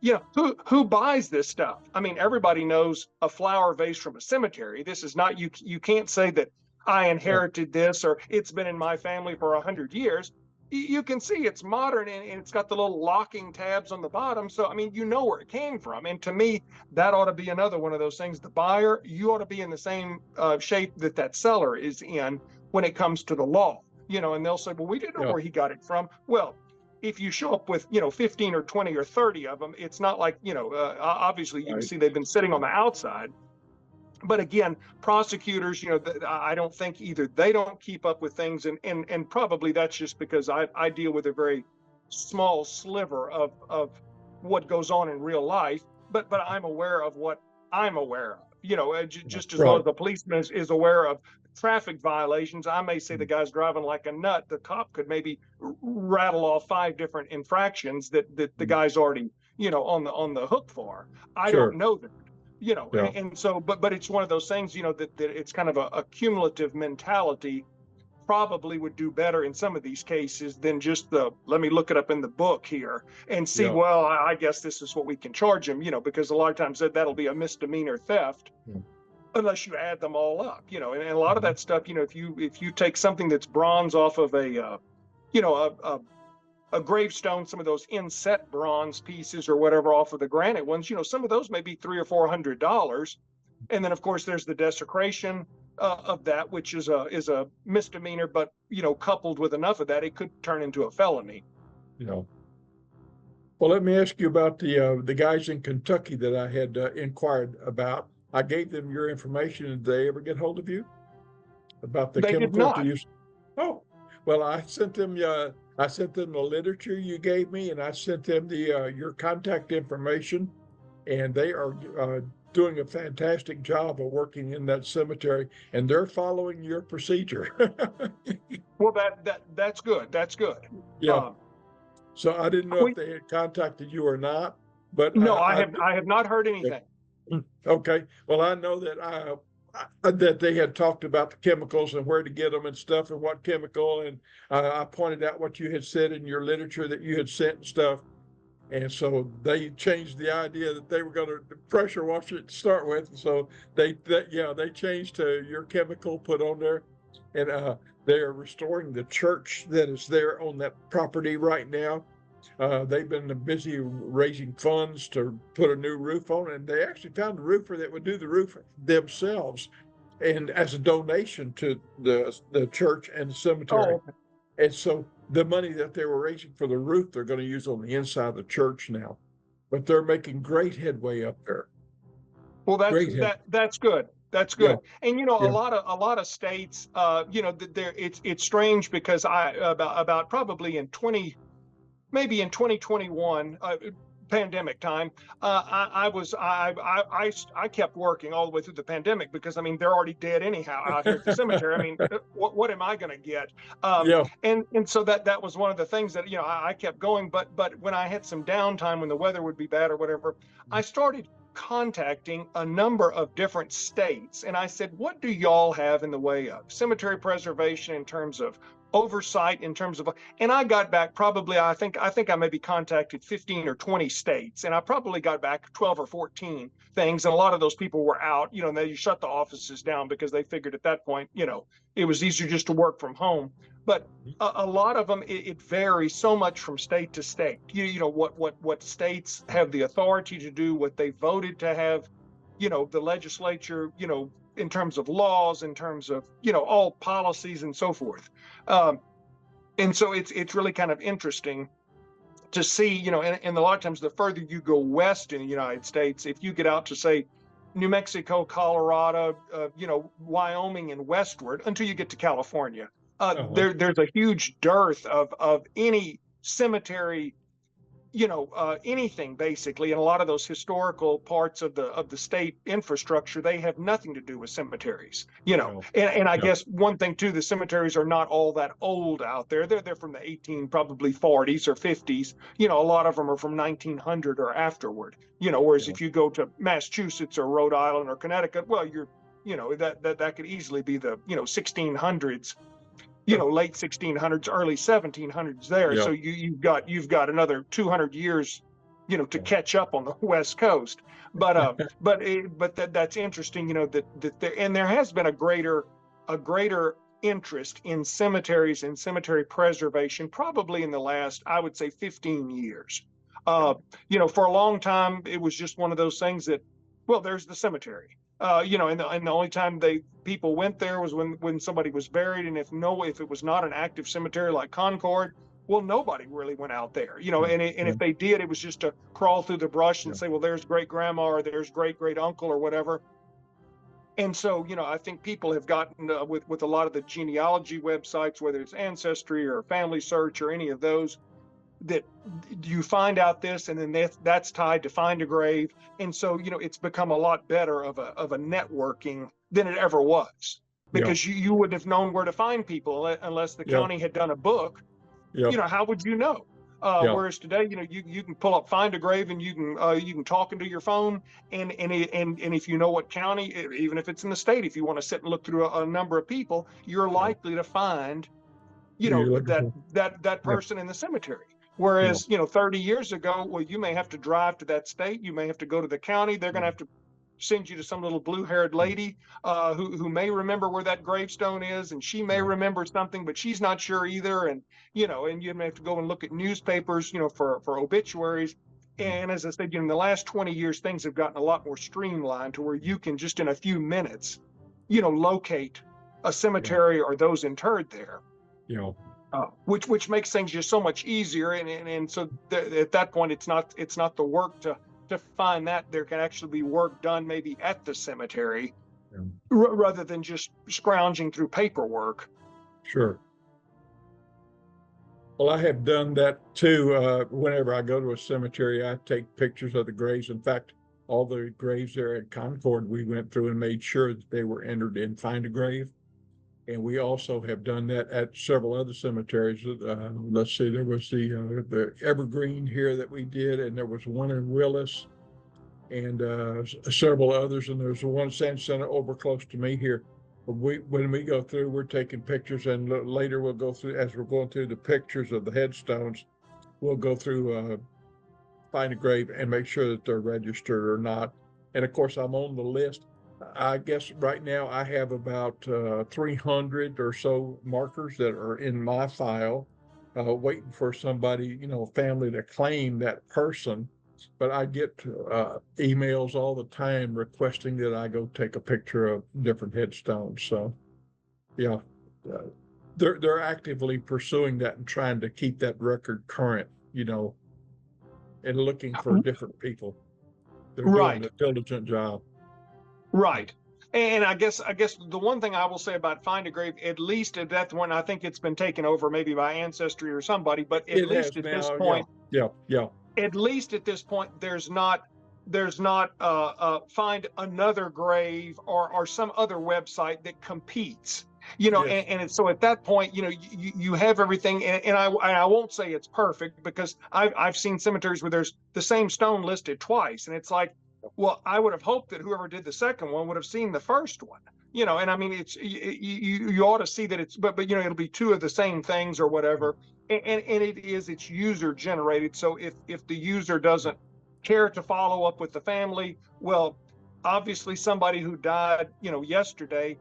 yeah, Who buys this stuff? I mean, everybody knows a flower vase from a cemetery. This is not, you can't say that I yeah, inherited this or it's been in my family for 100 years. You can see it's modern, and it's got the little locking tabs on the bottom. So, I mean, where it came from. And to me, that ought to be another one of those things. The buyer, you ought to be in the same shape that seller is in when it comes to the law. And they'll say, well, we didn't know yeah, where he got it from. Well, if you show up with, 15 or 20 or 30 of them, it's not like, obviously you can right, see they've been sitting on the outside. But again, prosecutors, I don't think either they don't keep up with things, and probably that's just because I deal with a very small sliver of what goes on in real life. But I'm aware of what I'm aware of. Just as well right, as the policeman is aware of traffic violations. I may say the guy's driving like a nut. The cop could maybe rattle off 5 different infractions that the guy's already on the hook for. I don't sure, know that. yeah, And so, but it's one of those things, that it's kind of a cumulative mentality. Probably would do better in some of these cases than just let me look it up in the book here and see, yeah, well, I guess this is what we can charge him, because a lot of times that'll be a misdemeanor theft yeah, unless you add them all up, and a lot of mhm, that stuff, if you take something that's bronze off of you know, a gravestone, some of those inset bronze pieces or whatever off of the granite ones, some of those may be $300 or $400. And then of course there's the desecration of that, which is a misdemeanor, but coupled with enough of that, it could turn into a felony. yeah. Well, let me ask you about the guys in Kentucky that I had inquired about. I gave them your information. Did they ever get hold of you about the They did chemicals to not. use? Oh, well, I sent them the literature you gave me, and I sent them your contact information, and they are doing a fantastic job of working in that cemetery, and they're following your procedure. Well, that's good. That's good. Yeah. Um, So I didn't know if We, they had contacted you or not, but no, I have not heard anything. okay. Well, I know that that they had talked about the chemicals and where to get them and stuff and what chemical. And I pointed out what you had said in your literature that you had sent and stuff. And so they changed the idea that they were going to pressure wash it to start with. And so they changed to your chemical put on there. And they are restoring the church that is there on that property right now. They've been busy raising funds to put a new roof on, and they actually found a roofer that would do the roof themselves, and as a donation to the church and the cemetery. Oh, And so the money that they were raising for the roof, they're going to use on the inside of the church now. But they're making great headway up there. well, Great head. that's good. That's Yeah, good. And a yeah. lot of states, there it's strange because about probably in 20 maybe in 2021, pandemic time, I kept working all the way through the pandemic because I mean they're already dead anyhow out here at the cemetery. I mean, what am I going to get? Yeah. And so that was one of the things that I kept going. But when I had some downtime when the weather would be bad or whatever, I started contacting a number of different states, and I said, what do y'all have in the way of cemetery preservation in terms of oversight, in terms of, and I got back probably, I think I maybe contacted 15 or 20 states, and I probably got back 12 or 14 things. And a lot of those people were out, they shut the offices down because they figured at that point, it was easier just to work from home. But a lot of them, it varies so much from state to state. What states have the authority to do, what they voted to have, the legislature, in terms of laws, in terms of, all policies and so forth. And so it's really kind of interesting to see, and a lot of times the further you go west in the United States, if you get out to say New Mexico, Colorado, Wyoming and westward until you get to California, there's a huge dearth of any cemetery, anything basically. And a lot of those historical parts of the state infrastructure, they have nothing to do with cemeteries, and I guess one thing too, the cemeteries are not all that old out there. They're from the probably 40s or 50s. A lot of them are from 1900 or afterward, whereas if you go to Massachusetts or Rhode Island or Connecticut, well, that could easily be the 1600s, late 1600s, early 1700s there. Yeah. So you've got another 200 years, to catch up on the West Coast. But that's interesting, there has been a greater interest in cemeteries and cemetery preservation probably in the last, I would say, 15 years. For a long time, it was just one of those things that, well, there's the cemetery. And the only time people went there was when somebody was buried, and if it was not an active cemetery like Concord, well, nobody really went out there, and if they did, it was just to crawl through the brush and say, well, there's great grandma or there's great uncle or whatever. And so, I think people have gotten with a lot of the genealogy websites, whether it's Ancestry or Family Search or any of those, that you find out this, and then that's tied to Find a Grave. And so, it's become a lot better of a networking than it ever was, because you wouldn't have known where to find people unless the county had done a book. How would you know? Whereas today, you can pull up Find a Grave and you can talk into your phone, and if you know what county, even if it's in the state, if you want to sit and look through a number of people, you're likely to find that person in the cemetery. Whereas, 30 years ago, well, you may have to drive to that state. You may have to go to the county. They're going to have to send you to some little blue-haired lady who may remember where that gravestone is, and she may remember something, but she's not sure either. And you may have to go and look at newspapers, for obituaries. And as I said, in the last 20 years, things have gotten a lot more streamlined to where you can just in a few minutes, locate a cemetery or those interred there. Which makes things just so much easier, and so at that point, it's not the work to find that. There can actually be work done maybe at the cemetery rather than just scrounging through paperwork. Sure. Well, I have done that too. Whenever I go to a cemetery, I take pictures of the graves. In fact, all the graves there at Concord, we went through and made sure that they were entered in Find a Grave. And we also have done that at several other cemeteries. Let's see, there was the Evergreen here that we did, and there was one in Willis, and several others. And there's one in San Center over close to me here. When we go through, we're taking pictures, and later we'll go through, as we're going through the pictures of the headstones, we'll go through, find a grave and make sure that they're registered or not. And of course, I'm on the list. I guess right now I have about 300 or so markers that are in my file, waiting for somebody, family to claim that person. But I get emails all the time requesting that I go take a picture of different headstones. So, yeah, uh, they're actively pursuing that and trying to keep that record current, and looking for different people. They're doing Right. a diligent job. Right. And I guess the one thing I will say about Find a Grave, at least at that one, I think it's been taken over maybe by Ancestry or somebody, but at It least has at this now, point, yeah. at least at this point, there's not Find Another Grave or some other website that competes. Yes, And it's, so at that point, you have everything, and I won't say it's perfect, because I've seen cemeteries where there's the same stone listed twice, and it's like, well, I would have hoped that whoever did the second one would have seen the first one. And I mean, it's you ought to see that it's, but it'll be two of the same things or whatever, and it's user generated. So if the user doesn't care to follow up with the family, well, obviously somebody who died, yesterday,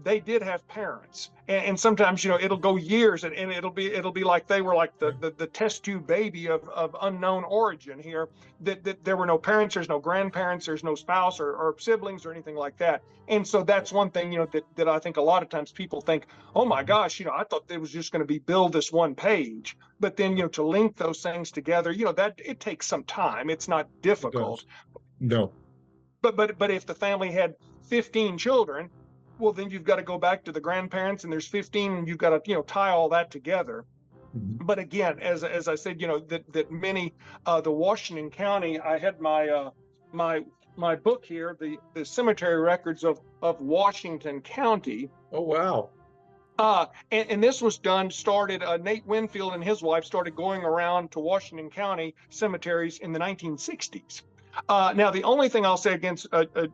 they did have parents, and sometimes it'll go years, and it'll be like they were like the test tube baby of unknown origin here, that there were no parents, there's no grandparents, there's no spouse or siblings or anything like that. And so that's one thing, that I think a lot of times people think, oh my gosh, I thought it was just going to be build this one page, but then to link those things together, that it takes some time. It's not it difficult. does. No. But if the family had 15 children, well, then you've got to go back to the grandparents, and there's 15, and you've got to tie all that together. Mhm. But again, as I said, that many, the Washington County, I had my book here, the cemetery records of Washington County. Oh, wow. And this was started, Nate Winfield and his wife started going around to Washington County cemeteries in the 1960s. Now, the only thing I'll say against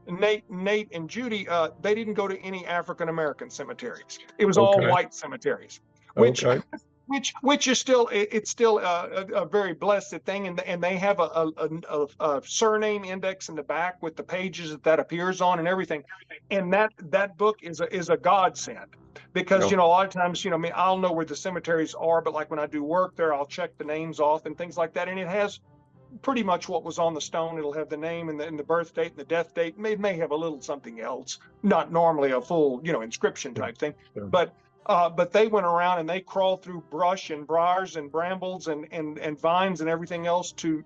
Nate and Judy, they didn't go to any African American cemeteries. It was all Okay. white cemeteries, which Okay. which is still, it's still a very blessed thing, and they have a surname index in the back with the pages that appears on and everything, and that book is a godsend, because Yeah. a lot of times, I mean, I'll know where the cemeteries are, but like when I do work there, I'll check the names off and things like that, and it has pretty much what was on the stone. It'll have the name and the birth date and the death date. It may have a little something else, not normally a full, inscription type thing. Yeah. But they went around and they crawled through brush and briars and brambles and vines and everything else to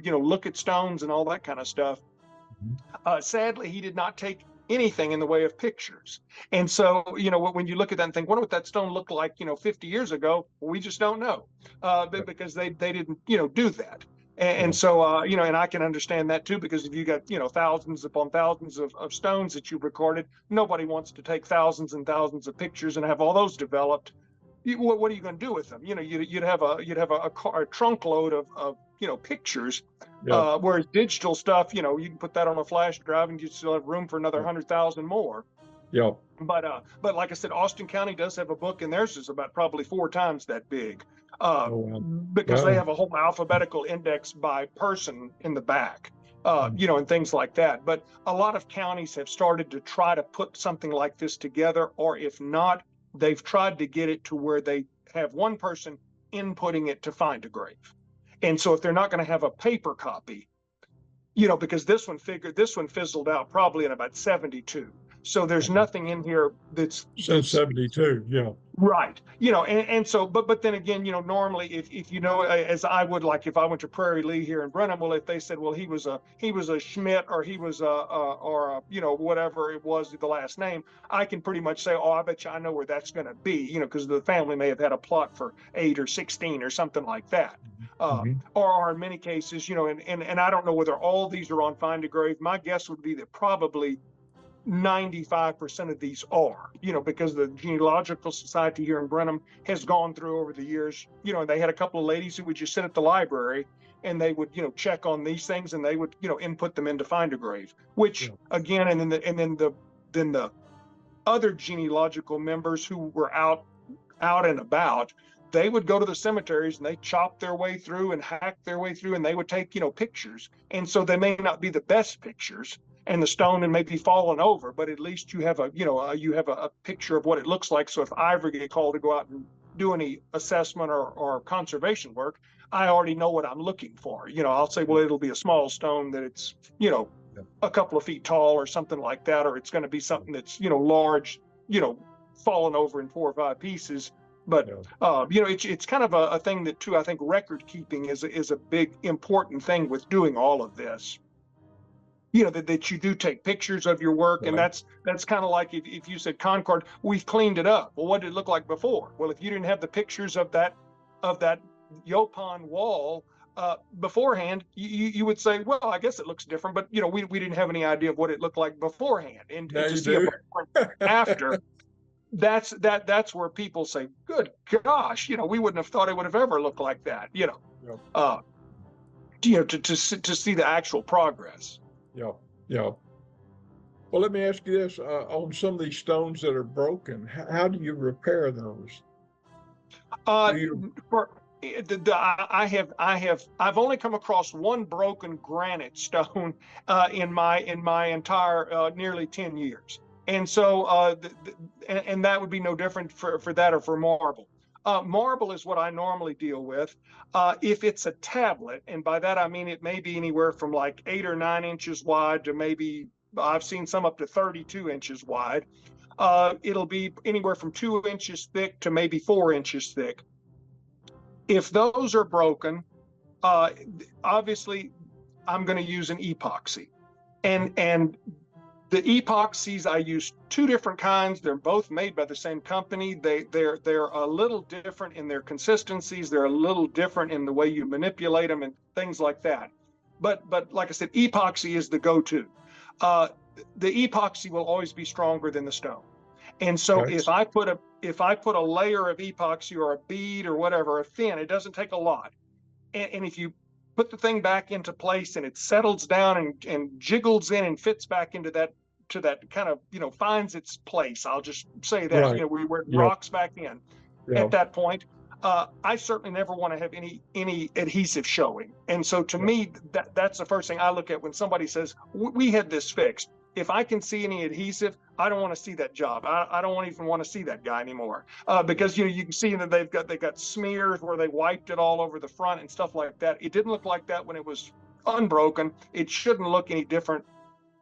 look at stones and all that kind of stuff. Mhm. Sadly, he did not take anything in the way of pictures. And so, when you look at that and think, wonder what that stone looked like, 50 years ago, we just don't know, Yeah. because they didn't, do that. And, Yeah. so, and I can understand that too, because if you got, thousands upon thousands of stones that you've recorded, nobody wants to take thousands and thousands of pictures and have all those developed. What are you going to do with them? You'd have a trunk load of pictures. Yeah. Whereas digital stuff, you can put that on a flash drive and you still have room for another 100,000 more. Yeah. But like I said, Austin County does have a book, and theirs is about probably 4 times that big, Oh, wow. because they Wow. have a whole alphabetical index by person in the back, Mhm. and things like that. But a lot of counties have started to try to put something like this together, or if not, they've tried to get it to where they have one person inputting it to find a grave. And so if they're not going to have a paper copy, because this one fizzled out probably in about 72. So there's Okay. nothing in here that's Since 72. Yeah. right. And so, but then again, normally if as I would, like if I went to Prairie Lee here in Brenham, well, if they said, well, he was a Schmidt, or he was whatever it was, the last name, I can pretty much say, oh, I bet you I know where that's going to be, because the family may have had a plot for 8 or 16 or something like that. Mhm. Or in many cases, and I don't know whether all these are on Find a Grave. My guess would be that probably 95% of these are, because the Genealogical Society here in Brenham has gone through over the years. They had a couple of ladies who would just sit at the library and they would, check on these things, and they would, input them into Find a Grave, which again, and then the other genealogical members who were out and about, they would go to the cemeteries and they chop their way through and hack their way through, and they would take, pictures. And so they may not be the best pictures, and the stone and may be fallen over, but at least you have a picture of what it looks like. So if I ever get called to go out and do any assessment or conservation work, I already know what I'm looking for. I'll say, well, it'll be a small stone that it's, a couple of feet tall or something like that, or it's going to be something that's, large, fallen over in 4 or 5 pieces. But it's kind of a thing that too, I think record keeping is a big important thing with doing all of this. That you do take pictures of your work, and that's kind of like if you said Concord, we've cleaned it up. Well, what did it look like before? Well, if you didn't have the pictures of that Yopon wall beforehand, you would say, well, I guess it looks different, but we didn't have any idea of what it looked like beforehand, and to see a before and after. That's where people say, good gosh, we wouldn't have thought it would have ever looked like that, to see the actual progress. Yeah. Well, let me ask you this: on some of these stones that are broken, how do you repair those? I've only come across one broken granite stone in my entire nearly 10 years. And so, and that would be no different for that or for marble. Marble is what I normally deal with. If it's a tablet, and by that I mean it may be anywhere from like 8 or 9 inches wide to maybe, I've seen some up to 32 inches wide. It'll be anywhere from 2 inches thick to maybe 4 inches thick. If those are broken, obviously I'm going to use an epoxy, and the epoxies, I use 2 different kinds. They're both made by the same company. They're a little different in their consistencies. They're a little different in the way you manipulate them and things like that. But like I said, epoxy is the go-to. The epoxy will always be stronger than the stone. And so if I put a layer of epoxy or a bead or whatever, a thin, it doesn't take a lot. And if you put the thing back into place and it settles down and jiggles in and fits back into that kind of, finds its place. I'll just say that, where it rocks back in at that point. I certainly never want to have any adhesive showing. And so to me, that's the first thing I look at when somebody says, we had this fixed. If I can see any adhesive, I don't want to see that job. I don't even want to see that guy anymore, because you can see that they've got smears where they wiped it all over the front and stuff like that. It didn't look like that when it was unbroken. It shouldn't look any different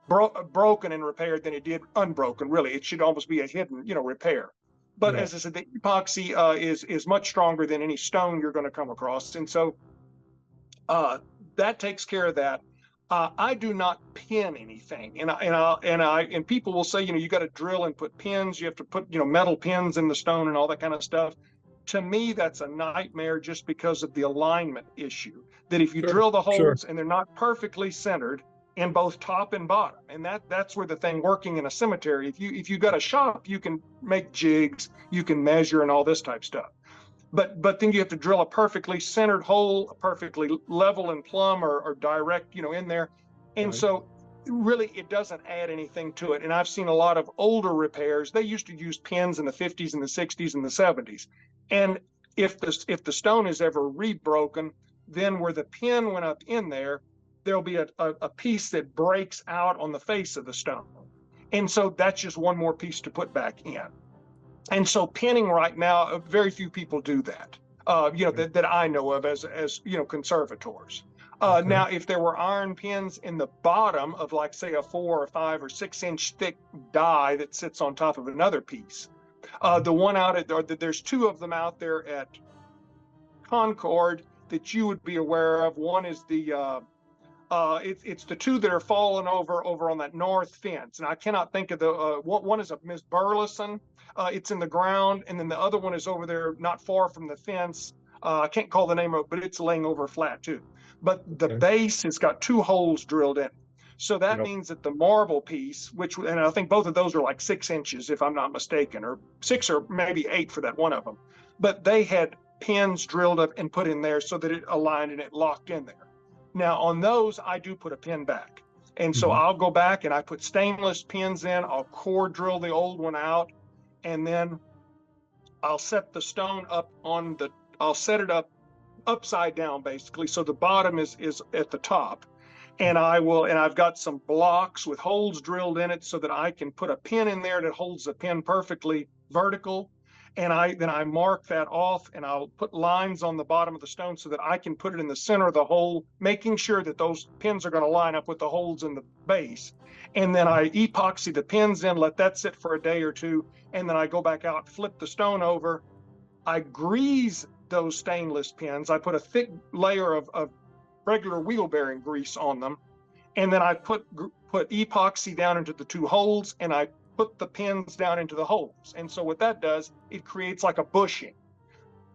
broken and repaired than it did unbroken. Really, it should almost be a hidden repair. But as I said, the epoxy is much stronger than any stone you're going to come across, and so that takes care of that. I do not pin anything, and people will say, you got to drill and put pins. You have to put, metal pins in the stone and all that kind of stuff. To me, that's a nightmare just because of the alignment issue. That if you drill the holes and they're not perfectly centered in both top and bottom, and that's where the thing working in a cemetery. If you got a shop, you can make jigs, you can measure and all this type stuff. But then you have to drill a perfectly centered hole, perfectly level and plumb or direct, in there. And so really it doesn't add anything to it. And I've seen a lot of older repairs. They used to use pins in the 50s and the 60s and the 70s. And if the stone is ever rebroken, then where the pin went up in there, there'll be a piece that breaks out on the face of the stone. And so that's just one more piece to put back in. And so pinning right now, very few people do that, that I know of as conservators. Now, if there were iron pins in the bottom of, like, say, a 4 or 5 or 6 inch thick die that sits on top of another piece, the one there's 2 of them out there at Concord that you would be aware of. One is it's the 2 that are fallen over on that north fence, and I cannot think of the one is a Miss Burleson. It's in the ground, and then the other one is over there not far from the fence. I can't call the name of it, but it's laying over flat too. But the base has got 2 holes drilled in. So that Yep. means that the marble piece, and I think both of those are like 6 inches, if I'm not mistaken, or 6 or maybe 8 for that one of them. But they had pins drilled up and put in there so that it aligned and it locked in there. Now on those, I do put a pin back. And so I'll go back and I put stainless pins in, I'll core drill the old one out, and then I'll set the stone up I'll set it up upside down basically. So the bottom is at the top. And I've got some blocks with holes drilled in it so that I can put a pin in there that holds the pin perfectly vertical. And then I mark that off and I'll put lines on the bottom of the stone so that I can put it in the center of the hole, making sure that those pins are going to line up with the holes in the base. And then I epoxy the pins in, let that sit for a day or two. And then I go back out, flip the stone over. I grease those stainless pins. I put a thick layer of regular wheel bearing grease on them. And then I put epoxy down into the 2 holes and I put the pins down into the holes. And so what that does, it creates like a bushing.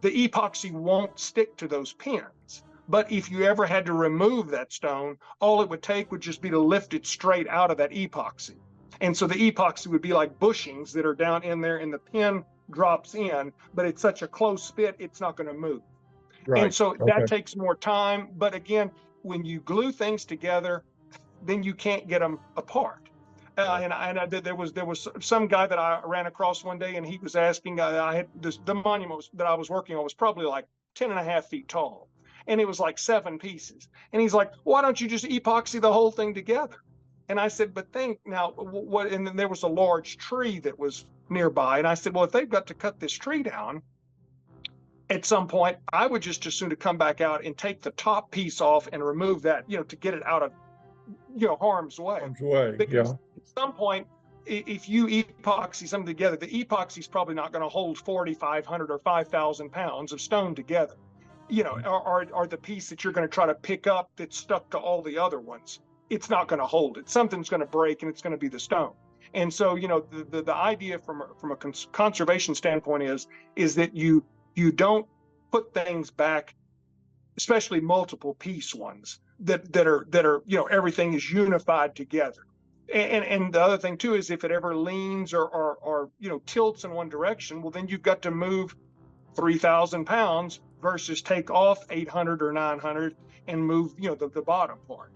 The epoxy won't stick to those pins. But if you ever had to remove that stone, all it would take would just be to lift it straight out of that epoxy. And so the epoxy would be like bushings that are down in there and the pin drops in, but it's such a close fit, it's not going to move. Right. And so that takes more time. But again, when you glue things together, then you can't get them apart. There was some guy that I ran across one day, and he was asking. The monument that I was working on was probably like 10.5 feet tall, and it was like 7 pieces. And he's like, "Why don't you just epoxy the whole thing together?" And I said, "But think now, what?" And then there was a large tree that was nearby, and I said, "Well, if they've got to cut this tree down at some point, I would just as soon to come back out and take the top piece off and remove that, to get it out of, harm's way." Harm's way, Because yeah. at some point, if you epoxy something together, the epoxy is probably not going to hold 4,500 or 5,000 pounds of stone together, or the piece that you're going to try to pick up that's stuck to all the other ones. It's not going to hold it. Something's going to break, and it's going to be the stone. And so, the idea from a conservation standpoint is that you don't put things back, especially multiple piece ones that are everything is unified together. And the other thing too is if it ever leans or tilts in one direction, well, then you've got to move 3,000 pounds versus take off 800 or 900 and move the bottom part.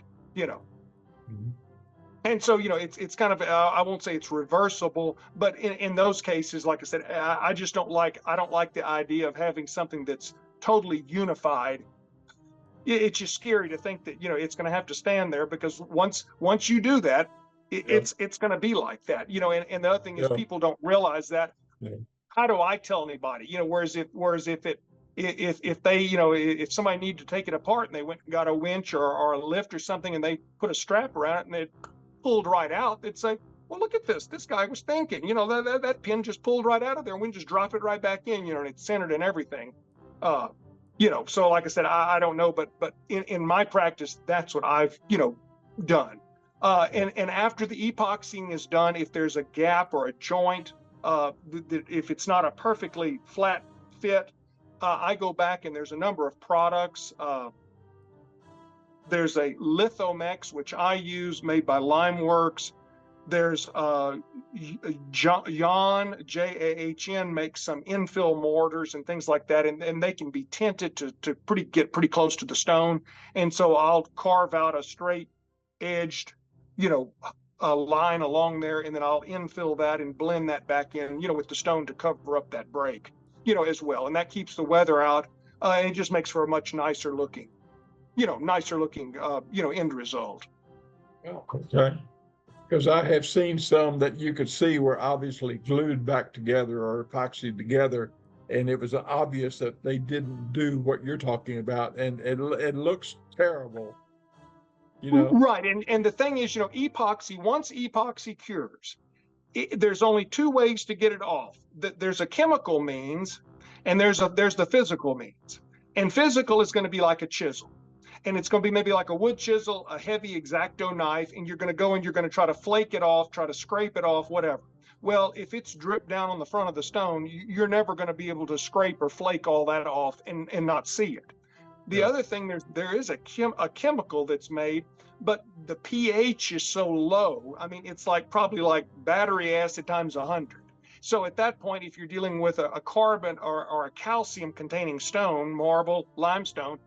And so, it's kind of, I won't say it's reversible, but in those cases, like I said, I don't like the idea of having something that's totally unified. It's just scary to think that, it's going to have to stand there, because once you do that, it's going to be like that, and the other thing is people don't realize that. Yeah. How do I tell anybody, whereas if they, if somebody needed to take it apart and they went and got a winch or a lift or something and they put a strap around it and it pulled right out, they'd say, "Well, look at this. This guy was thinking, that pin just pulled right out of there. And we can just drop it right back in, and it's centered and everything." So like I said, I don't know, but in my practice, that's what I've, done. And after the epoxying is done, if there's a gap or a joint, if it's not a perfectly flat fit, I go back and there's a number of products. There's a Lithomex, which I use, made by Limeworks. There's Jahn, Jahn, makes some infill mortars and things like that, and they can be tinted to get pretty close to the stone. And so I'll carve out a straight edged, a line along there, and then I'll infill that and blend that back in, with the stone to cover up that break, as well. And that keeps the weather out, and it just makes for a much nicer looking, end result. Okay. Because I have seen some that you could see were obviously glued back together or epoxied together, and it was obvious that they didn't do what you're talking about, and it looks terrible, Right, and the thing is, epoxy, once epoxy cures, there's only 2 ways to get it off. There's a chemical means, and there's the physical means. And physical is going to be like a chisel. And it's going to be maybe like a wood chisel, a heavy X-Acto knife, and you're going to go and you're going to try to flake it off, try to scrape it off, whatever. Well, if it's dripped down on the front of the stone, you're never going to be able to scrape or flake all that off and not see it. The other thing, there is a chemical that's made but the pH is so low. I mean, it's like probably like battery acid times 100. So at that point, if you're dealing with a carbon or a calcium containing stone, marble, limestone,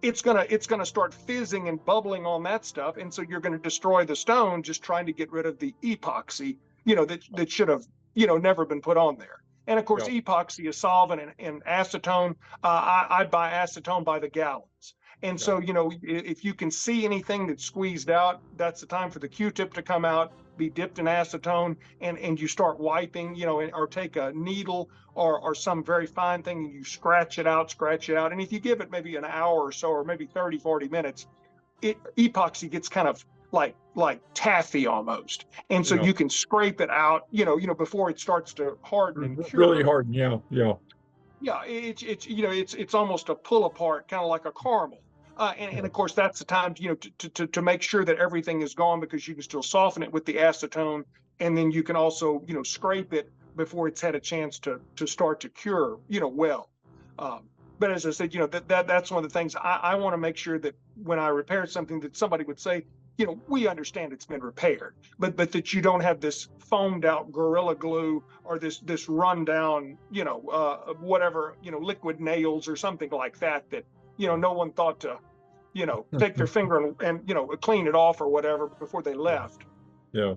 it's gonna start fizzing and bubbling on that stuff, and so you're going to destroy the stone just trying to get rid of the epoxy, that should have never been put on there. And of course, Yeah. epoxy is solvent and acetone. I buy acetone by the gallons. And so, if you can see anything that's squeezed out, that's the time for the Q-tip to come out, be dipped in acetone, and you start wiping, or take a needle or some very fine thing and you scratch it out. And if you give it maybe an hour or so, or maybe 30, 40 minutes, epoxy gets kind of like taffy almost. And so Yeah. you can scrape it out, before it starts to harden and cure. Really hard. Yeah. Yeah. Yeah, it's almost a pull apart, kind of like a caramel. And of course, that's the time, to make sure that everything is gone, because you can still soften it with the acetone, and then you can also, scrape it before it's had a chance to start to cure, well. But as I said, that's one of the things I want to make sure that when I repair something, that somebody would say, we understand it's been repaired, but that you don't have this foamed out Gorilla Glue or this rundown, whatever, liquid nails or something like that, no one thought to, take their finger and clean it off or whatever before they left. Yeah.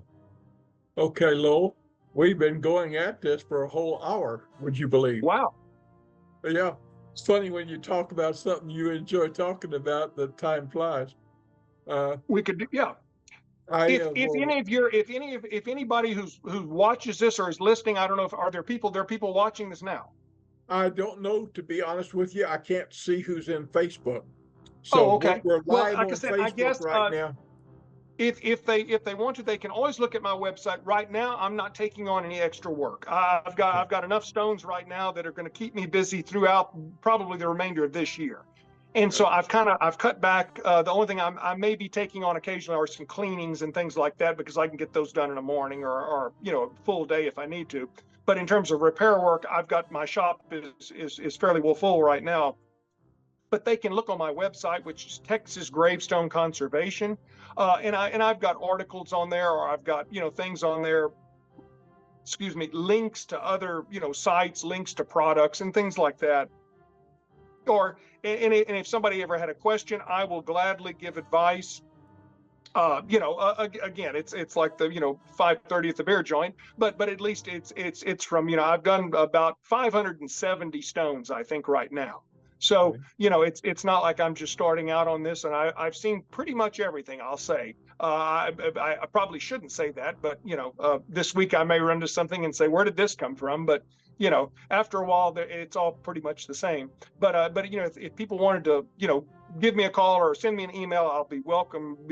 Okay, Lowell, we've been going at this for a whole hour, would you believe? Wow. Yeah. It's funny when you talk about something you enjoy talking about, the time flies. We could do, yeah. I If any of your if anybody who watches this or is listening, I don't know if there are people watching this now. I don't know, to be honest with you. I can't see who's in Facebook. Oh, So okay. we're Well, live like I on said, I Facebook guess right now. if they want to, they can always look at my website. Right now, I'm not taking on any extra work. I've got enough stones right now that are going to keep me busy throughout probably the remainder of this year. And so I've cut back. The only thing I may be taking on occasionally are some cleanings and things like that, because I can get those done in the morning or a full day if I need to. But in terms of repair work, I've got my shop is fairly well full right now. But they can look on my website, which is Texas Gravestone Conservation, and I've got articles on there, or I've got things on there. Excuse me, links to other sites, links to products, and things like that. And if somebody ever had a question, I will gladly give advice. Again, it's like the 5:30 at the beer joint, but at least it's from I've done about 570 stones, I think, right now. So it's not like I'm just starting out on this, and I've seen pretty much everything, I'll say. I probably shouldn't say that, but this week I may run to something and say, where did this come from? But after a while, it's all pretty much the same. But if people wanted to give me a call or send me an email, I'll be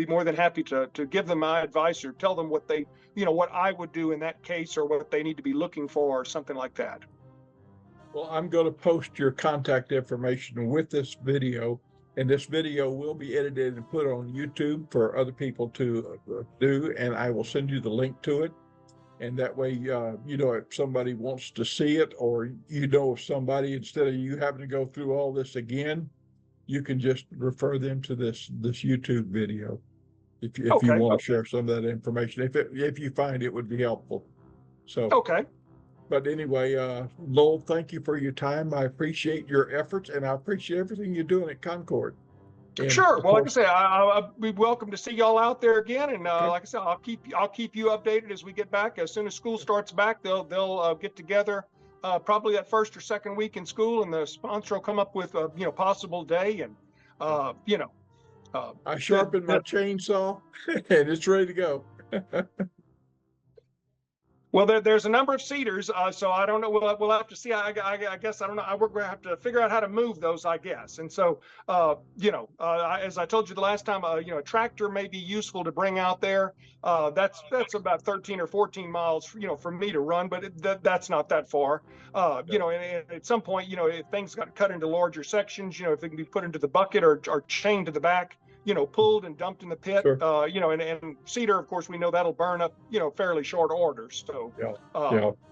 more than happy to give them my advice, or tell them what they what I would do in that case, or what they need to be looking for, or something like that. Well, I'm going to post your contact information with this video, and this video will be edited and put on YouTube for other people to do, and I will send you the link to it. And that way, if somebody wants to see it, or if somebody, instead of you having to go through all this again, you can just refer them to this YouTube video if you want to share some of that information, if you find it would be helpful. So okay. But anyway, Lowell, thank you for your time. I appreciate your efforts, and I appreciate everything you're doing at Concord. And sure. Well, like I say, I'll be welcome to see y'all out there again. And like I said, I'll keep you updated as we get back. As soon as school starts back, they'll get together probably that first or second week in school, and the sponsor will come up with a possible day. And I sharpened my chainsaw, and it's ready to go. Well, there's a number of cedars, so I don't know. We'll have to see. I guess I don't know. We're going to have to figure out how to move those, I guess. And so, as I told you the last time, a tractor may be useful to bring out there. That's about 13 or 14 miles, for me to run, but that's not that far. And at some point, if things got cut into larger sections, if it can be put into the bucket or chained to the back, pulled and dumped in the pit, Sure. And cedar, of course, we know that'll burn up, fairly short order. So,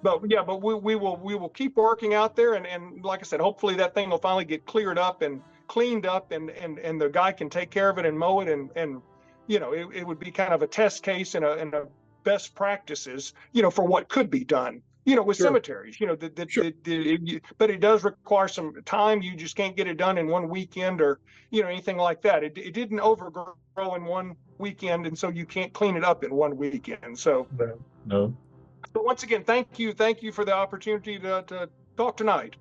but we will keep working out there. And like I said, hopefully that thing will finally get cleared up and cleaned up, and the guy can take care of it and mow it and it would be kind of a test case and a best practices, for what could be done, with Sure. cemeteries, Sure. but it does require some time. You just can't get it done in one weekend or, anything like that. It didn't overgrow in one weekend, and so you can't clean it up in one weekend. So, No. No. so once again, thank you for the opportunity to talk tonight.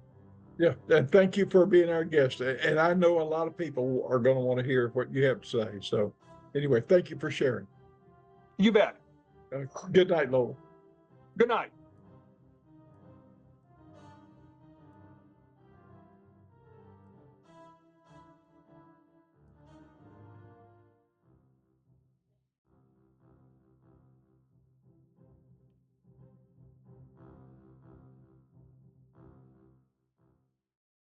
Yeah, and thank you for being our guest. And I know a lot of people are going to want to hear what you have to say. So, anyway, thank you for sharing. You bet. Good night, Lowell. Good night.